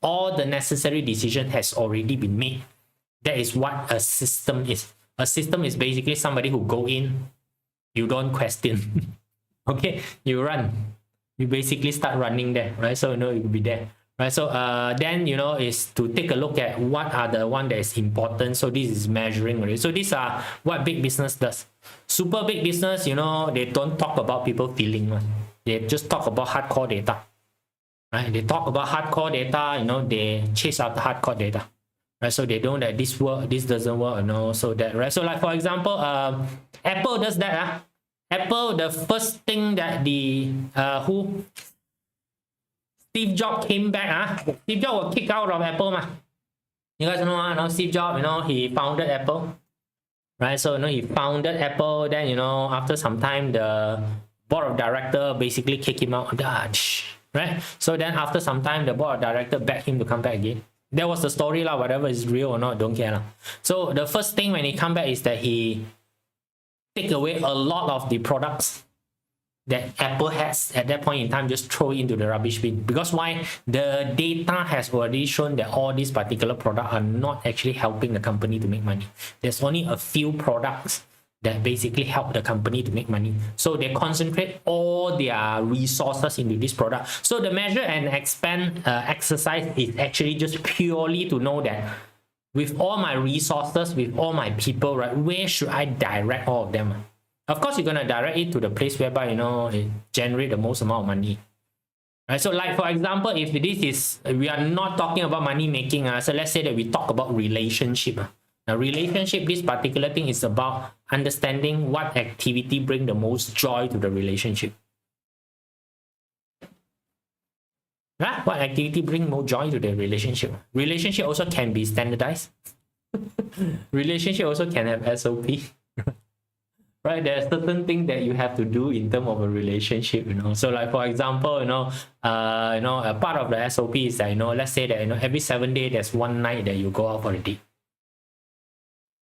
All the necessary decision has already been made. That is what a system is. A system is basically somebody who go in, you don't question. Okay, you run, you basically start running there, right? So you'll be there. Right, so then is to take a look at what are the one that is important. So this is measuring already. So these are what big business does. Super big business, they don't talk about people feeling. They just talk about hardcore data. Right? They talk about hardcore data. They chase after hardcore data. Right? So they know that this work, this doesn't work. So that, right? So like for example, Apple does that. Apple, the first thing that the Steve Jobs came back. Steve Jobs was kicked out of Apple. You guys know, Steve Jobs, he founded Apple. Right? So, he founded Apple. Then, after some time, the board of directors basically kicked him out. Right? So then after some time, the board of directors begged him to come back again. That was the story, whether it's real or not, don't care. So the first thing when he come back is that he take away a lot of the products that Apple has at that point in time, just throw it into the rubbish bin. Because why? The data has already shown that all these particular products are not actually helping the company to make money. There's only a few products that basically help the company to make money. So they concentrate all their resources into this product. So the measure and expand exercise is actually just purely to know that with all my resources, with all my people, right, where should I direct all of them? Of course, you're going to direct it to the place whereby, it generate the most amount of money. Right? So like, for example, if this is, we are not talking about money making. So let's say that we talk about relationship. Now, relationship, this particular thing is about understanding what activity bring the most joy to the relationship. Right? What activity bring more joy to the relationship? Relationship also can be standardized. Relationship also can have SOP. Right, there are certain things that you have to do in terms of a relationship, So like for example, a part of the SOP is that, let's say that every 7 days there's one night that you go out for a date.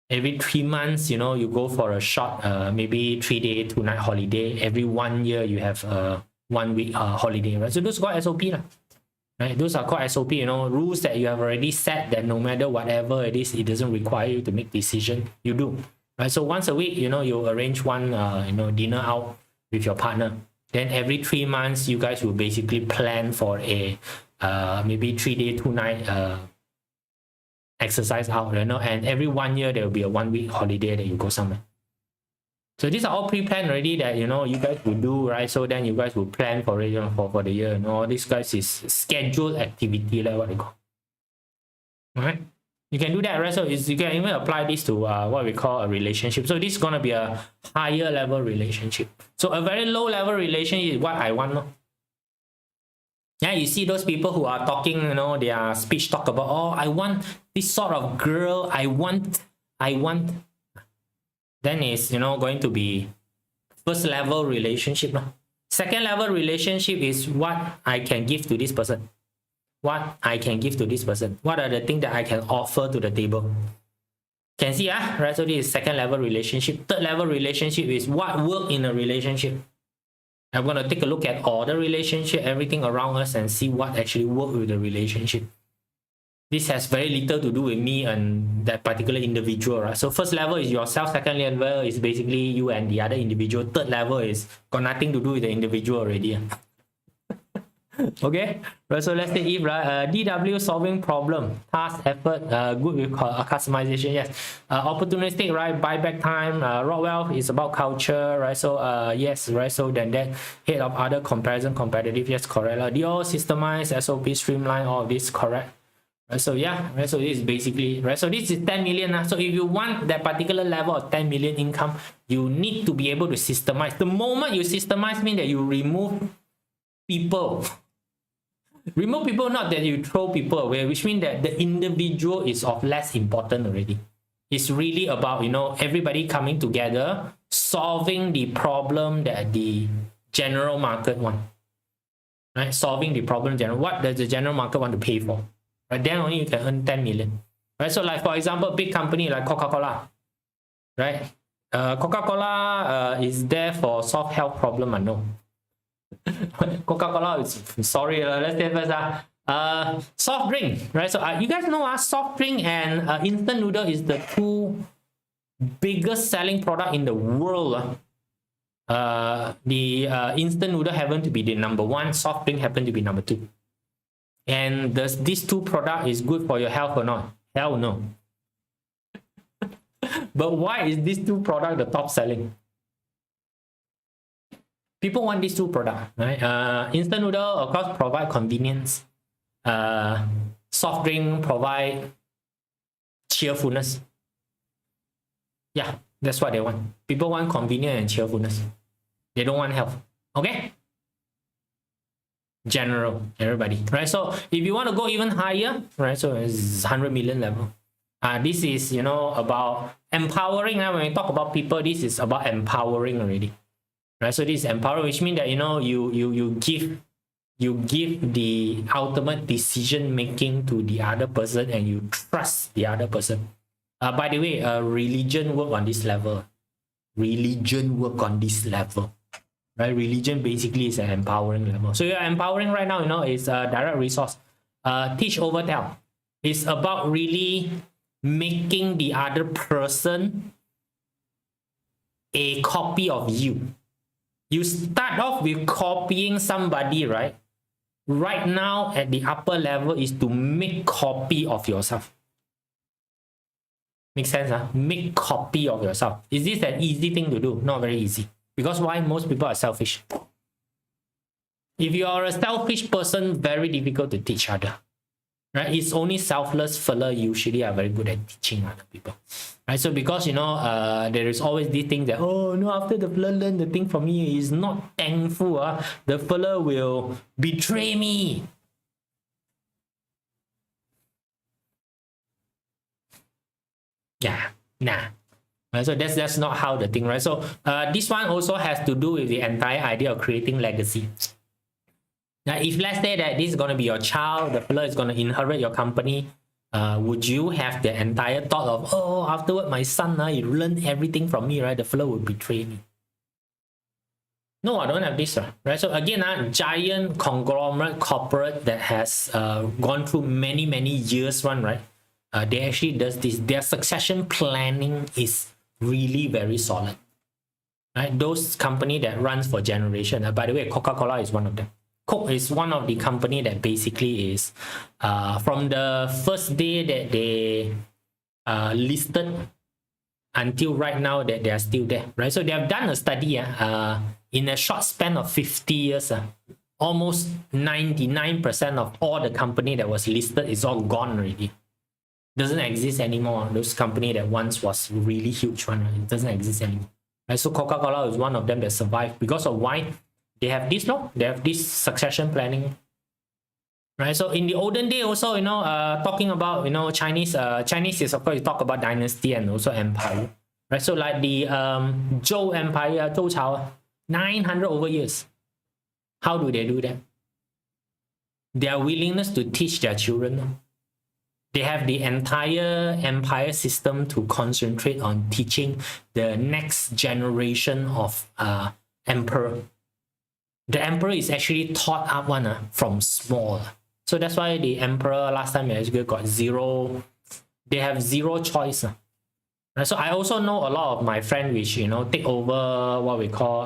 Every 3 months, you go for a short, maybe 3 day, 2 night holiday. Every 1 year you have a 1 week holiday, right? So those are called SOP, right? Those are called SOP, rules that you have already set that no matter whatever it is, it doesn't require you to make decision. You do. Right, so once a week, you arrange one, dinner out with your partner. Then every 3 months, you guys will basically plan for a maybe 3 day, 2 night exercise out, and every 1 year there will be a 1 week holiday that you go somewhere. So these are all pre-planned already that you guys will do, right? So then you guys will plan for it, for the year. All these guys is scheduled activity, like what they call. All right. You can do that, right? So you can even apply this to what we call a relationship. So this is going to be a higher level relationship. So a very low level relationship is what I want. Yeah, you see those people who are talking, their speech talk about, oh, I want this sort of girl. I want. Then it's, going to be first level relationship. Second level relationship is what I can give to this person. what I can give to this person. What are the things that I can offer to the table? Can see, right? So this is second level relationship. Third level relationship is what work in a relationship. I'm going to take a look at all the relationship, everything around us, and see what actually work with the relationship. This has very little to do with me and that particular individual, right? So first level is yourself, second level is basically you and the other individual, third level is got nothing to do with the individual already. Okay, right, so let's say if DW solving problem, task, effort, good with customization, yes. Opportunistic, right? Buyback time, Rockwell is about culture, right? So yes, right? So then that head of other comparison, competitive, yes, correct. DO systemize, SOP, streamline, all of this, correct. Right, so yeah, right, so this is basically, right, so this is 10 million. So if you want that particular level of 10 million income, you need to be able to systemize. The moment you systemize means that you remove people. Remove people, not that you throw people away, which means that the individual is of less important already. It's really about, you know, everybody coming together, solving the problem that the general market want. Right? Solving the problem general. What does the general market want to pay for? Right, then only you can earn 10 million. Right? So like for example, big company like Coca-Cola, right? Coca-Cola is there for solve health problem, I know. Coca-Cola is, sorry, let's say first, soft drink, right? So you guys know soft drink and instant noodle is the two biggest selling product in the world. The instant noodle happen to be the number one, soft drink happen to be number two. And does these two products is good for your health or not? Hell no. But why is these two products the top selling? People want these two products, right? Instant noodle, of course, provide convenience. Soft drink provide cheerfulness. Yeah, that's what they want. People want convenience and cheerfulness. They don't want health. Okay? General, everybody, right? So if you want to go even higher, right? So it's 100 million level. This is, you know, about empowering. When we talk about people, this is about empowering already, right? So this is empowering, which means that, you know, you give the ultimate decision making to the other person, and you trust the other person. By the way, religion work on this level. Religion work on this level. Right? Religion basically is an empowering level. So you're empowering right now, you know, is a direct resource. Teach over tell. It's about really making the other person a copy of you. You start off with copying somebody, right? Right now at the upper level is to make copy of yourself. Make sense? Make copy of yourself. Is this an easy thing to do? Not very easy. Because why? Most people are selfish. If you are a selfish person, very difficult to teach other. Right? It's only selfless fella usually are very good at teaching other people. Right? So because, you know, there is always this thing that, oh no, after the fella learn the thing from me, he's not thankful. The fella will betray me. Yeah, nah. Right, so that's not how the thing, right? So this one also has to do with the entire idea of creating legacy. Now, if let's say that this is going to be your child, the fella is going to inherit your company, would you have the entire thought of, oh, afterward my son, he learned everything from me, right? The fella will betray me. No, I don't have this, right? So again, giant conglomerate corporate that has gone through many years run, right? They actually does this. Their succession planning is really very solid, right? Those company that runs for generation. By the way, Coca-Cola is one of them. Coke is one of the company that basically is from the first day that they listed until right now that they are still there, right? So they have done a study in a short span of 50 years. Almost 99% of all the company that was listed is all gone already. Doesn't exist anymore. Those company that once was really huge one, right? It doesn't exist anymore. Right? So Coca-Cola is one of them that survived because of why they have this, no? They have this succession planning. Right? So in the olden day also, you know, talking about, you know, Chinese is, of course, you talk about dynasty and also empire. Right? So like the Zhou Empire, Zhou Cao, 900 over years. How do they do that? their willingness to teach their children. They have the entire empire system to concentrate on teaching the next generation of emperor. The emperor is actually taught up from small. So that's why the emperor last time got zero. They have zero choice. So I also know a lot of my friends which take over what we call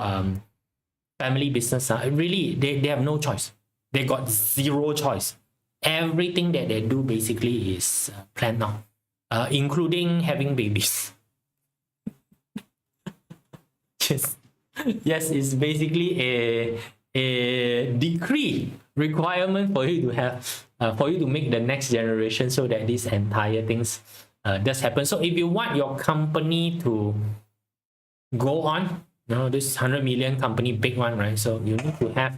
family business. Really, they have no choice. They got zero choice. Everything that they do basically is planned now, including having babies. Yes, it's basically a decree requirement for you to have for you to make the next generation, so that these entire things does happen. So if you want your company to go on, this 100 million company, big one, right? So you need to have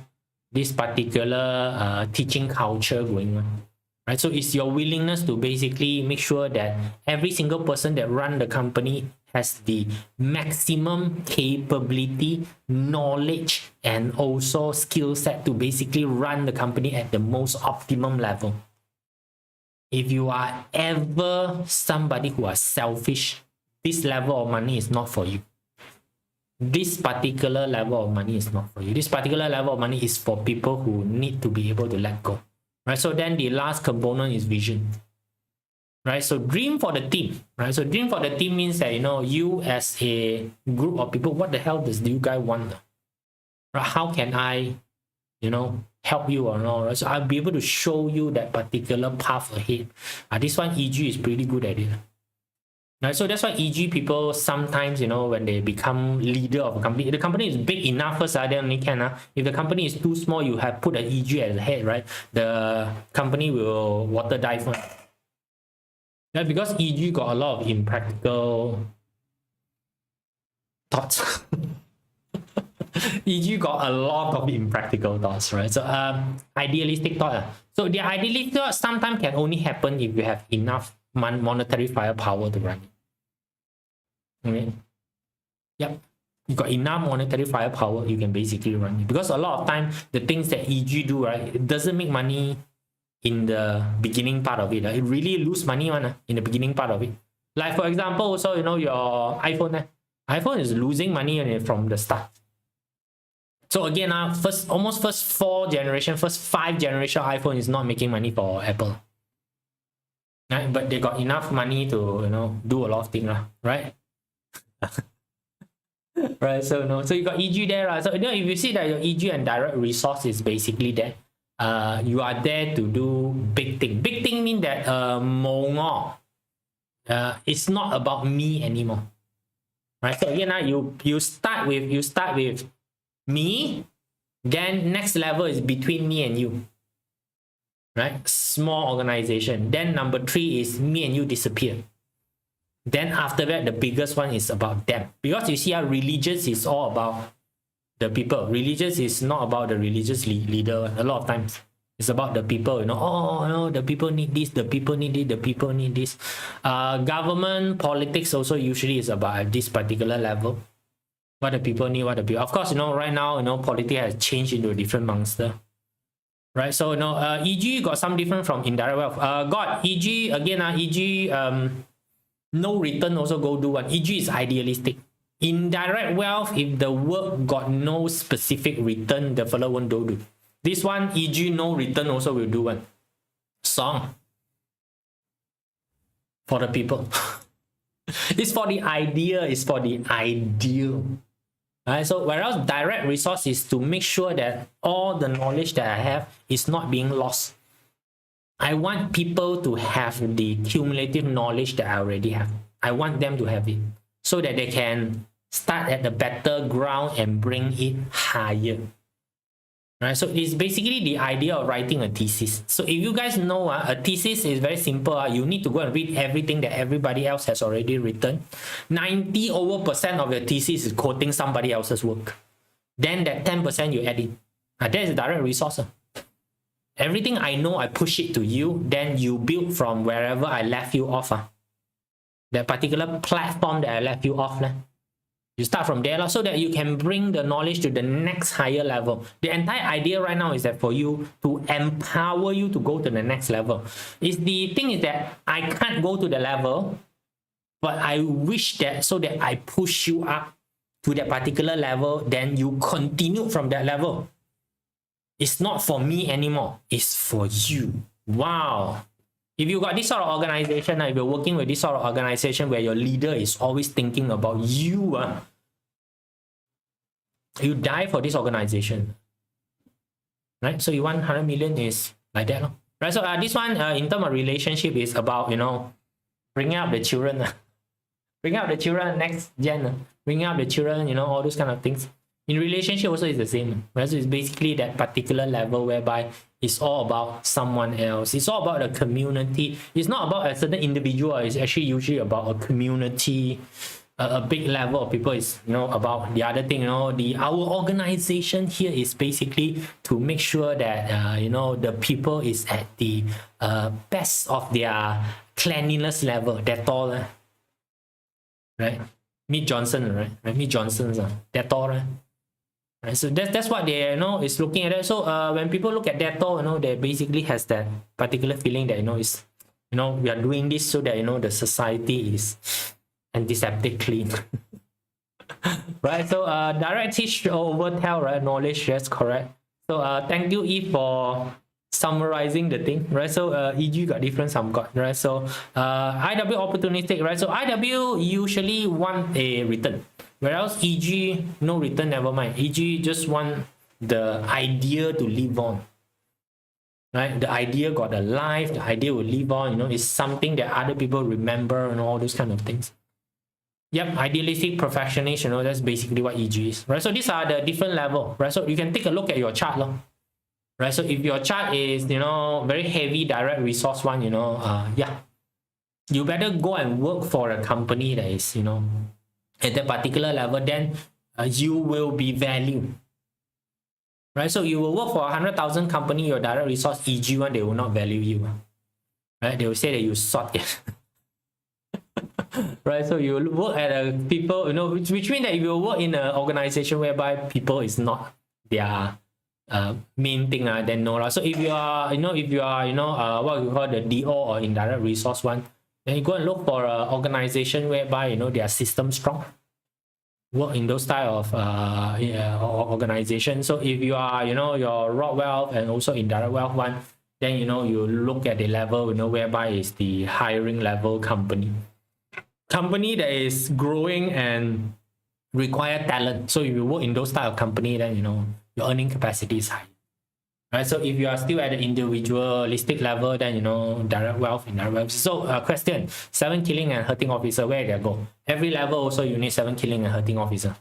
this particular teaching culture going on, right? So it's your willingness to basically make sure that every single person that run the company has the maximum capability, knowledge, and also skill set to basically run the company at the most optimum level. If you are ever somebody who are selfish, this level of money is not for you. This particular level of money is not for you. This particular level of money is for people who need to be able to let go, right? So then the last component is vision, right? So dream for the team, right? So dream for the team means that you as a group of people, what the hell do you guys want, right? How can I help you or not, right? So I'll be able to show you that particular path ahead. This one EG is pretty good at it. Right, so that's why EG people sometimes, when they become leader of a company, the company is big enough first, then only can. If the company is too small, you have put an EG as the head, right? The company will water dive. Right, because EG got a lot of impractical thoughts. EG got a lot of impractical thoughts, right? So idealistic thought. So the idealistic thought sometimes can only happen if you have enough monetary firepower to run it. Okay. Yep. You got enough monetary firepower, you can basically run it. Because a lot of time, the things that EG do, right, it doesn't make money in the beginning part of it. It really lose money in the beginning part of it. Like for example, also your iPhone. iPhone is losing money from the start. So again, first 5 generation iPhone is not making money for Apple. Right? But they got enough money to do a lot of things, right? Right, so so you got EG there, right? So if you see that your EG and direct resource is basically there, you are there to do big thing. Big thing mean that it's not about me anymore, right? So again, you start with me, then next level is between me and you, right? Small organization. Then number 3 is me and you disappear. Then after that, the biggest one is about them. Because you see how religious is all about the people. Religious is not about the religious leader. A lot of times it's about the people, the people need this, the people need it, the people need this. Government politics also usually is about this particular level. What the people need, what the people. Of course, right now, politics has changed into a different monster. Right, so EG got some different from indirect wealth. EG again. EG no return also go do one. EG is idealistic. Indirect wealth, if the work got no specific return, the fellow won't do. This one EG no return also will do one. Song for the people. It's for the idea. It's for the ideal. Right, so whereas direct resource is to make sure that all the knowledge that I have is not being lost. I want people to have the cumulative knowledge that I already have. I want them to have it so that they can start at the better ground and bring it higher. Right, so it's basically the idea of writing a thesis. So if you guys know, a thesis is very simple. You need to go and read everything that everybody else has already written. 90% of your thesis is quoting somebody else's work. Then that 10% you add in. That is a direct resource. Everything I know, I push it to you. Then you build from wherever I left you off. That particular platform that I left you off. You start from there so that you can bring the knowledge to the next higher level. The entire idea right now is that for you to empower you to go to the next level. The thing is that I can't go to the level, but I wish that so that I push you up to that particular level, then you continue from that level. It's not for me anymore. It's for you. Wow. If you got this sort of organization, if you're working with this sort of organization where your leader is always thinking about you, you die for this organization, right? So you want 100 million is like that, right? So this one in terms of relationship is about, you know, bringing up the children, bringing up the children, next gen, bringing up the children, you know, all those kind of things. In relationship also is the same, right? So it's basically that particular level whereby it's all about someone else. It's all about a community. It's not about a certain individual. It's actually usually about a community. A big level of people is, you know, about the other thing. You know, our organization here is basically to make sure that you know, the people is at the best of their cleanliness level. That's all, right? Meet Johnson, right? Meet Johnson's, that's all, right? So that's what they, you know, is looking at it. So when people look at that, you know, they basically has that particular feeling that, you know, is, you know, we are doing this so that, you know, the society is antiseptic clean. Right? So direct teach over tell, right? Knowledge, yes, correct. So thank you, Eve, for summarizing the thing, right? So EG got different, some got, right? So IW opportunistic, right? So IW usually want a return, whereas EG no return, never mind. EG just want the idea to live on, right? The idea got a life, the idea will live on, you know, it's something that other people remember and all those kind of things. Yep, idealistic perfectionist, you know, that's basically what EG is, right? So these are the different level, right? So you can take a look at your chart, right? So if your chart is, you know, very heavy direct resource one, you know, yeah, you better go and work for a company that is, you know, at that particular level, then you will be valued, right? So you will work for 100,000 company, your direct resource EG one, they will not value you, right? They will say that you sort it. Right? So you work at a people, you know, which means that if you work in an organization whereby people is not their main thing, then no. So if you are, you know, what you call the DO or indirect resource one, then you go and look for an organization whereby, you know, their system strong. Work in those style of organization. So if you are, you know, your raw wealth and also indirect wealth one, then, you know, you look at the level, you know, whereby is the hiring level company that is growing and require talent. So if you work in those type of company, then, you know, your earning capacity is high, right? So if you are still at the individualistic level, then, you know, direct wealth, indirect wealth. So question, 7 killing and hurting officer, where they go? Every level also you need 7 killing and hurting officer.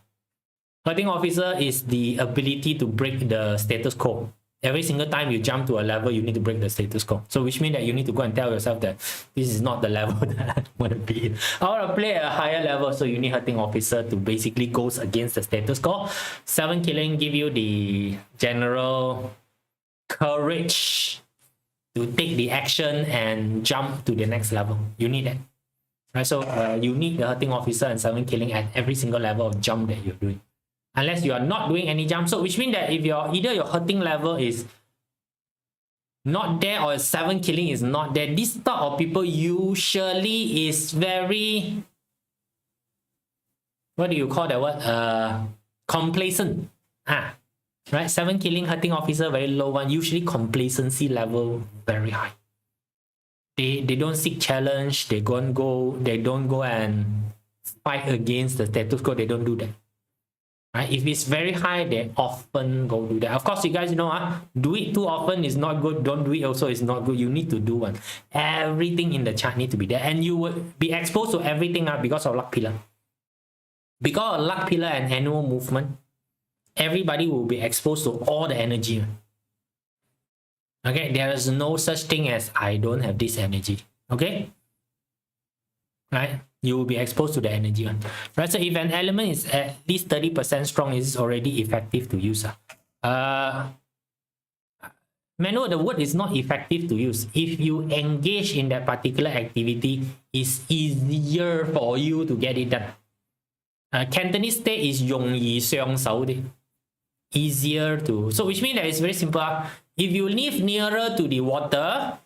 Hurting officer is the ability to break the status quo. Every single time you jump to a level, you need to break the status quo. So which means that you need to go and tell yourself that this is not the level that I want to be in. I want to play at a higher level, so you need hurting officer to basically goes against the status quo. 7 killing give you the general courage to take the action and jump to the next level. You need that, right? So you need the hurting officer and 7 killing at every single level of jump that you're doing. Unless you are not doing any jump. So which means that if either your hurting level is not there or 7 killing is not there, this type of people usually is very, what do you call that word? Complacent. Right? 7 killing, hurting officer, very low one. Usually complacency level very high. They don't seek challenge. They don't go and fight against the status quo. They don't do that. Right? If it's very high, they often go do that. Of course, you guys, you know, do it too often is not good. Don't do it also is not good. You need to do one. Everything in the chart need to be there. And you would be exposed to everything because of luck pillar. Because of luck pillar and annual movement, everybody will be exposed to all the energy. Okay, there is no such thing as I don't have this energy. Okay? Right? You will be exposed to the energy one. Right? So if an element is at least 30% strong, it's already effective to use. Manual, the word is not effective to use. If you engage in that particular activity, it's easier for you to get it done. Cantonese state is 容易上手的 easier to, so which means that it's very simple. If you live nearer to the water,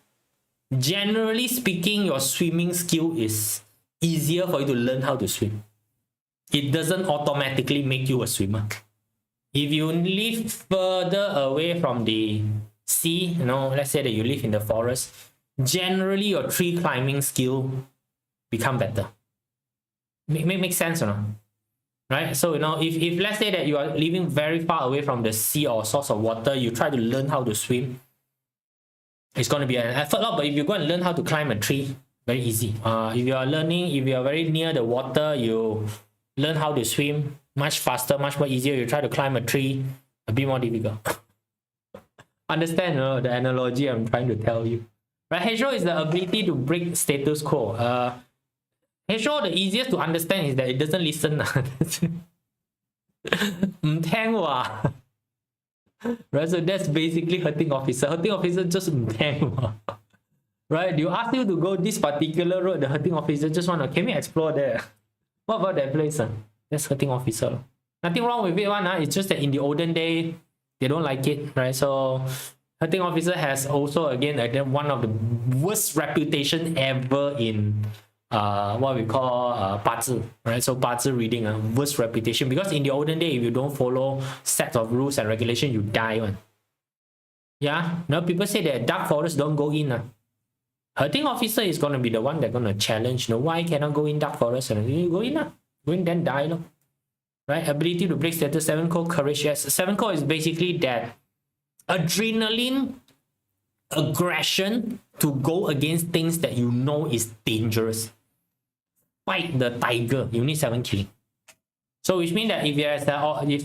generally speaking, your swimming skill is easier for you to learn how to swim. It doesn't automatically make you a swimmer. If you live further away from the sea, let's say that you live in the forest, generally your tree climbing skill become better. Make sense or not? Right? So, if let's say that you are living very far away from the sea or source of water, you try to learn how to swim, it's going to be an effort, but if you go and learn how to climb a tree, very easy. If you are very near the water, you learn how to swim much faster, much more easier. You try to climb a tree, a bit more difficult. Understand the analogy I'm trying to tell you? Right? Heisho is the ability to break status quo. Heisho, the easiest to understand is that it doesn't listen. Right, so that's basically hurting officer. Hurting officer just right? You ask you to go this particular road, the hurting officer just want to, can we explore there? What about that place? That's hurting officer. Nothing wrong with it, it's just that in the olden day, they don't like it, right? So hurting officer has also, again, one of the worst reputation ever in what we call BaZi, right? So BaZi reading, worst reputation, because in the olden day, if you don't follow sets of rules and regulations, you die one. Yeah, now people say that dark forest don't go in. Hurting officer is going to be the one that's going to challenge, why cannot go in dark forest? And you go in, go in then die, right? Ability to break status, 7 core courage. Yes, 7 core is basically that adrenaline, aggression to go against things that you know is dangerous. Fight the tiger, you need 7 killing. So which means that if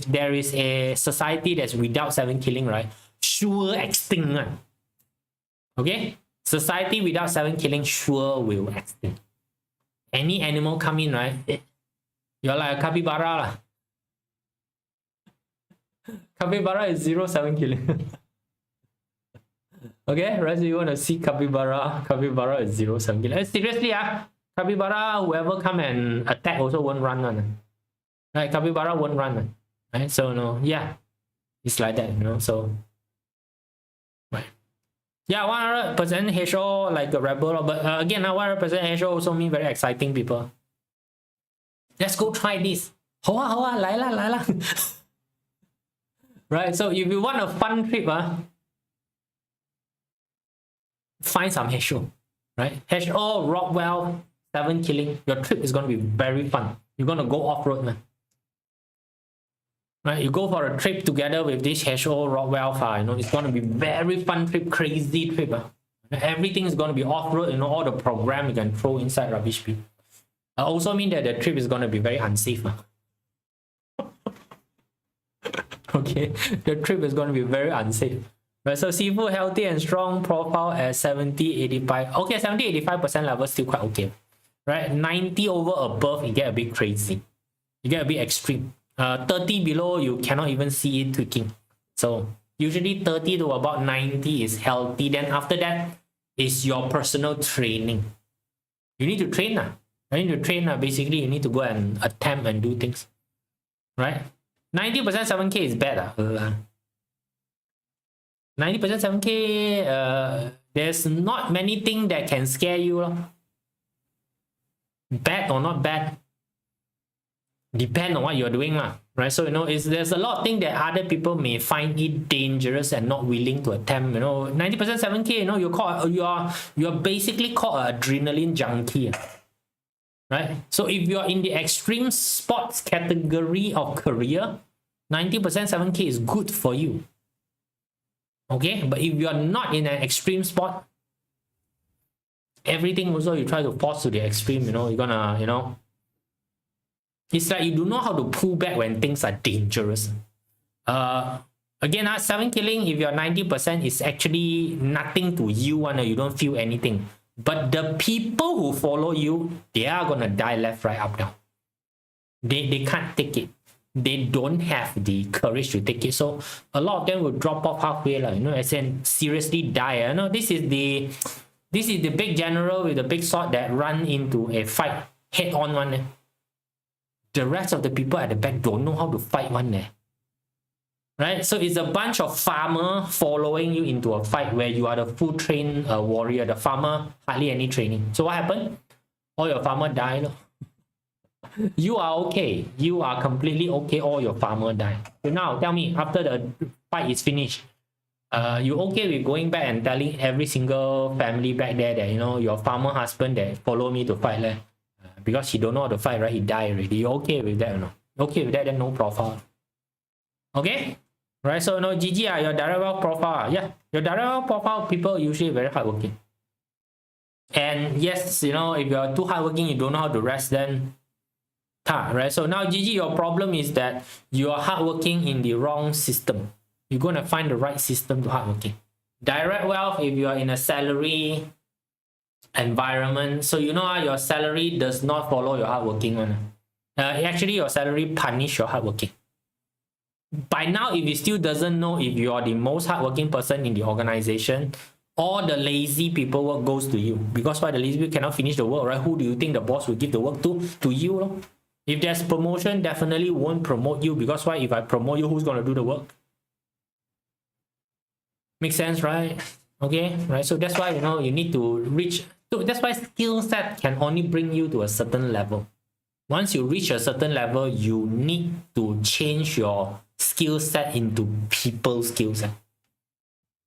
there is a society that's without 7 killing, right, sure extinct. Okay, society without 7 killing sure will extinct. Any animal come in, right, you're like a capybara. Capybara is 0-7 killing. Okay, right, so you want to see capybara is 0-7 killing. Seriously, capybara, whoever come and attack also won't run. Right, capybara won't run. Right, so yeah, it's like that, so right. Yeah, 100% Heisho like a rebel, but again, 100% Heisho also mean very exciting people. Let's go try this. Hoa, lai la. Right, so if you want a fun trip, find some Heisho, right? Heisho, Rockwell, 7 killing. Your trip is going to be very fun. You're going to go off-road, man. Right, you go for a trip together with this Heisho, Rockwell file, it's going to be very fun trip, crazy trip. Everything is going to be off-road, all the program you can throw inside rubbish bin. Also mean that the trip is going to be very unsafe. Okay, the trip is going to be very unsafe. Right, so seafood healthy and strong profile at 70-85. Okay, 70-85% level still quite okay. Right, 90 over above, you get a bit crazy. You get a bit extreme. 30 below, you cannot even see it tweaking. So usually 30 to about 90 is healthy. Then after that is your personal training. You need to train. Basically, you need to go and attempt and do things. Right? 90% 7K is bad. 90% 7K, there's not many things that can scare you. Bad or not bad, depend on what you're doing, right? So there's a lot of things that other people may find it dangerous and not willing to attempt. 90% 7K, you're basically called an adrenaline junkie, right? So if you're in the extreme sports category of career, 90% 7K is good for you. Okay, but if you're not in an extreme sport, everything also you try to force to the extreme, you're gonna, it's like you do know how to pull back when things are dangerous. Again, 7 killing, if you're 90%, is actually nothing to you, you don't feel anything. But the people who follow you, they are gonna die left, right, up, down. They can't take it. They don't have the courage to take it. So a lot of them will drop off halfway, as in seriously die. This is the big general with the big sword that run into a fight head on one. the rest of the people at the back don't know how to fight one there. Right? So it's a bunch of farmer following you into a fight where you are the full trained warrior. The farmer hardly any training. So what happened? All your farmer die. No? You are okay. You are completely okay. All your farmer die. So now tell me, after the fight is finished, you okay with going back and telling every single family back there that, you know, your farmer husband that follow me to fight, because he don't know how to fight, right? He died already. You okay with that or not? Okay with that, then no profile. Okay? Right, so no, GG, your direct wealth profile. Yeah, your direct wealth profile, people usually very hardworking. And yes, you know, if you're too hardworking, you don't know how to rest, then right? So now, GG, your problem is that you are hardworking in the wrong system. You're going to find the right system to hardworking. Direct wealth, if you are in a salary environment, so you know your salary does not follow your hardworking one. Actually, your salary punish your hardworking. By now, if you still doesn't know if you are the most hardworking person in the organization, all the lazy people work goes to you. Because why? The lazy people cannot finish the work, right? Who do you think the boss will give the work to? To you, no? If there's promotion, definitely won't promote you. Because why? If I promote you, who's going to do the work? Makes sense, right? Okay, right? So that's why, you know, you need to reach. So that's why skill set can only bring you to a certain level. Once you reach a certain level, you need to change your skill set into people skill set.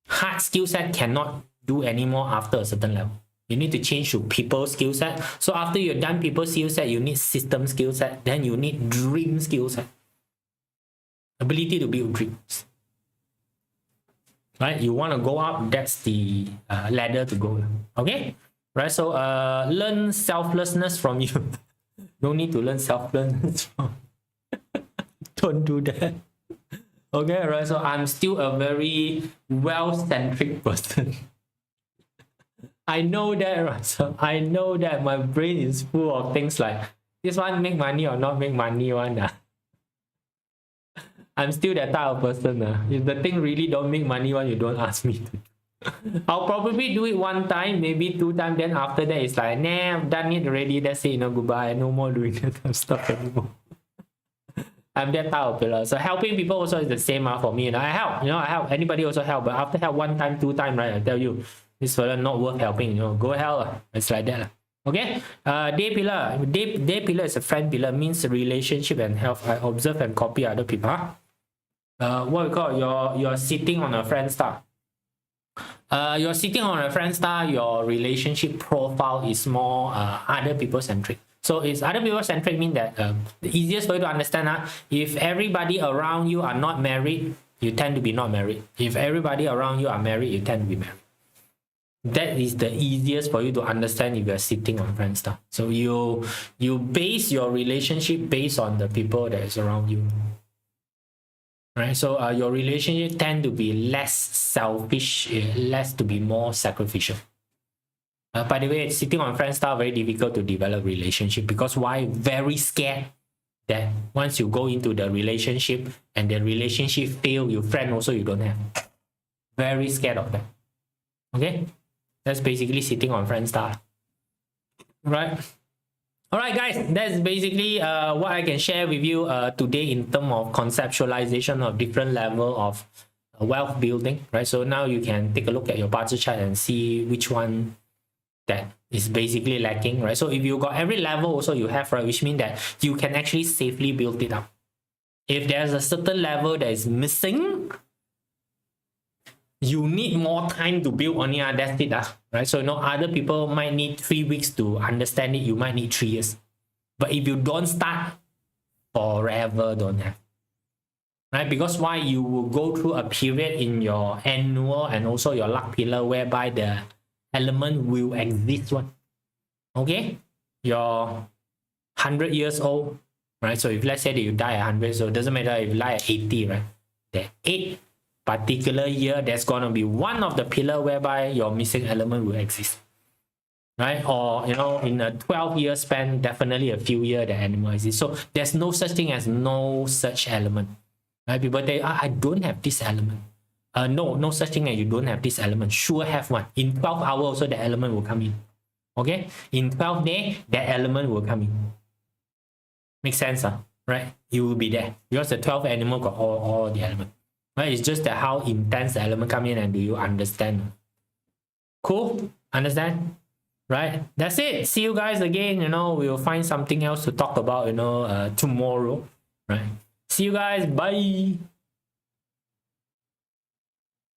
Hard skill set cannot do anymore after a certain level. You need to change to people skill set. So after you're done people skill set, you need system skill set. Then you need dream skill set. Ability to build dreams. Right? You want to go up, that's the ladder to go. Okay? Right? So learn selflessness from you. No need to learn selflessness from. Don't do that. Okay, right? So I'm still a very well-centric person. I know that, right? So I know that my brain is full of things like this one make money or not make money one. I'm still that type of person. If the thing really don't make money one, you don't ask me to. I'll probably do it one time, maybe two times. Then after that, it's like, nah, I've done it already. That's it, you know, goodbye. No more doing that kind of stuff anymore. I'm that type of pillar. So helping people also is the same for me. You know, I help. Anybody also help. But after help one time, two time, right? I tell you, this fella not worth helping. You know, go hell. It's like that. Okay. Day pillar. Day pillar is a friend pillar. Means relationship and health. I observe and copy other people. What we call you're sitting on a friend star. You're sitting on a friend star. Your relationship profile is more other people centric. So it's other people centric mean that the easiest way to understand, if everybody around you are not married, you tend to be not married. If everybody around you are married, you tend to be married. That is the easiest for you to understand if you're sitting on friend star. So you base your relationship based on the people that is around you. Right? So your relationship tend to be less selfish, less to be more sacrificial. By the way, sitting on friend star very difficult to develop relationship because why? Very scared that once you go into the relationship and the relationship fail, your friend also you don't have. Very scared of that. Okay, that's basically sitting on friend star. Right. All right, guys, that's basically what I can share with you today in terms of conceptualization of different level of wealth building. Right. So now you can take a look at your budget chart and see which one that is basically lacking, right? So if you got every level also you have, right, which means that you can actually safely build it up. If there's a certain level that is missing, you need more time to build on it, that's it, right? So, you know, other people might need 3 weeks to understand it, you might need 3 years. But if you don't start, forever don't have. Right? Because why? You will go through a period in your annual and also your luck pillar whereby the element will exist one. Okay, you're 100 years old, right? So if let's say that you die at 100, so it doesn't matter if you die at 80, right? That 8 particular year, there's gonna be one of the pillar whereby your missing element will exist, right? Or, you know, in a 12-year span, definitely a few years the animal exists. So there's no such thing as no such element, right? People say, I don't have this element. No such thing as you don't have this element. Sure have one. In 12 hours also the element will come in. Okay? In 12 days, that element will come in. Makes sense, right? You will be there because the 12th animal got all the element, right? It's just that how intense the element come in and do you understand. Cool, understand, right? That's it. See you guys again. We'll find something else to talk about tomorrow, right? See you guys. Bye.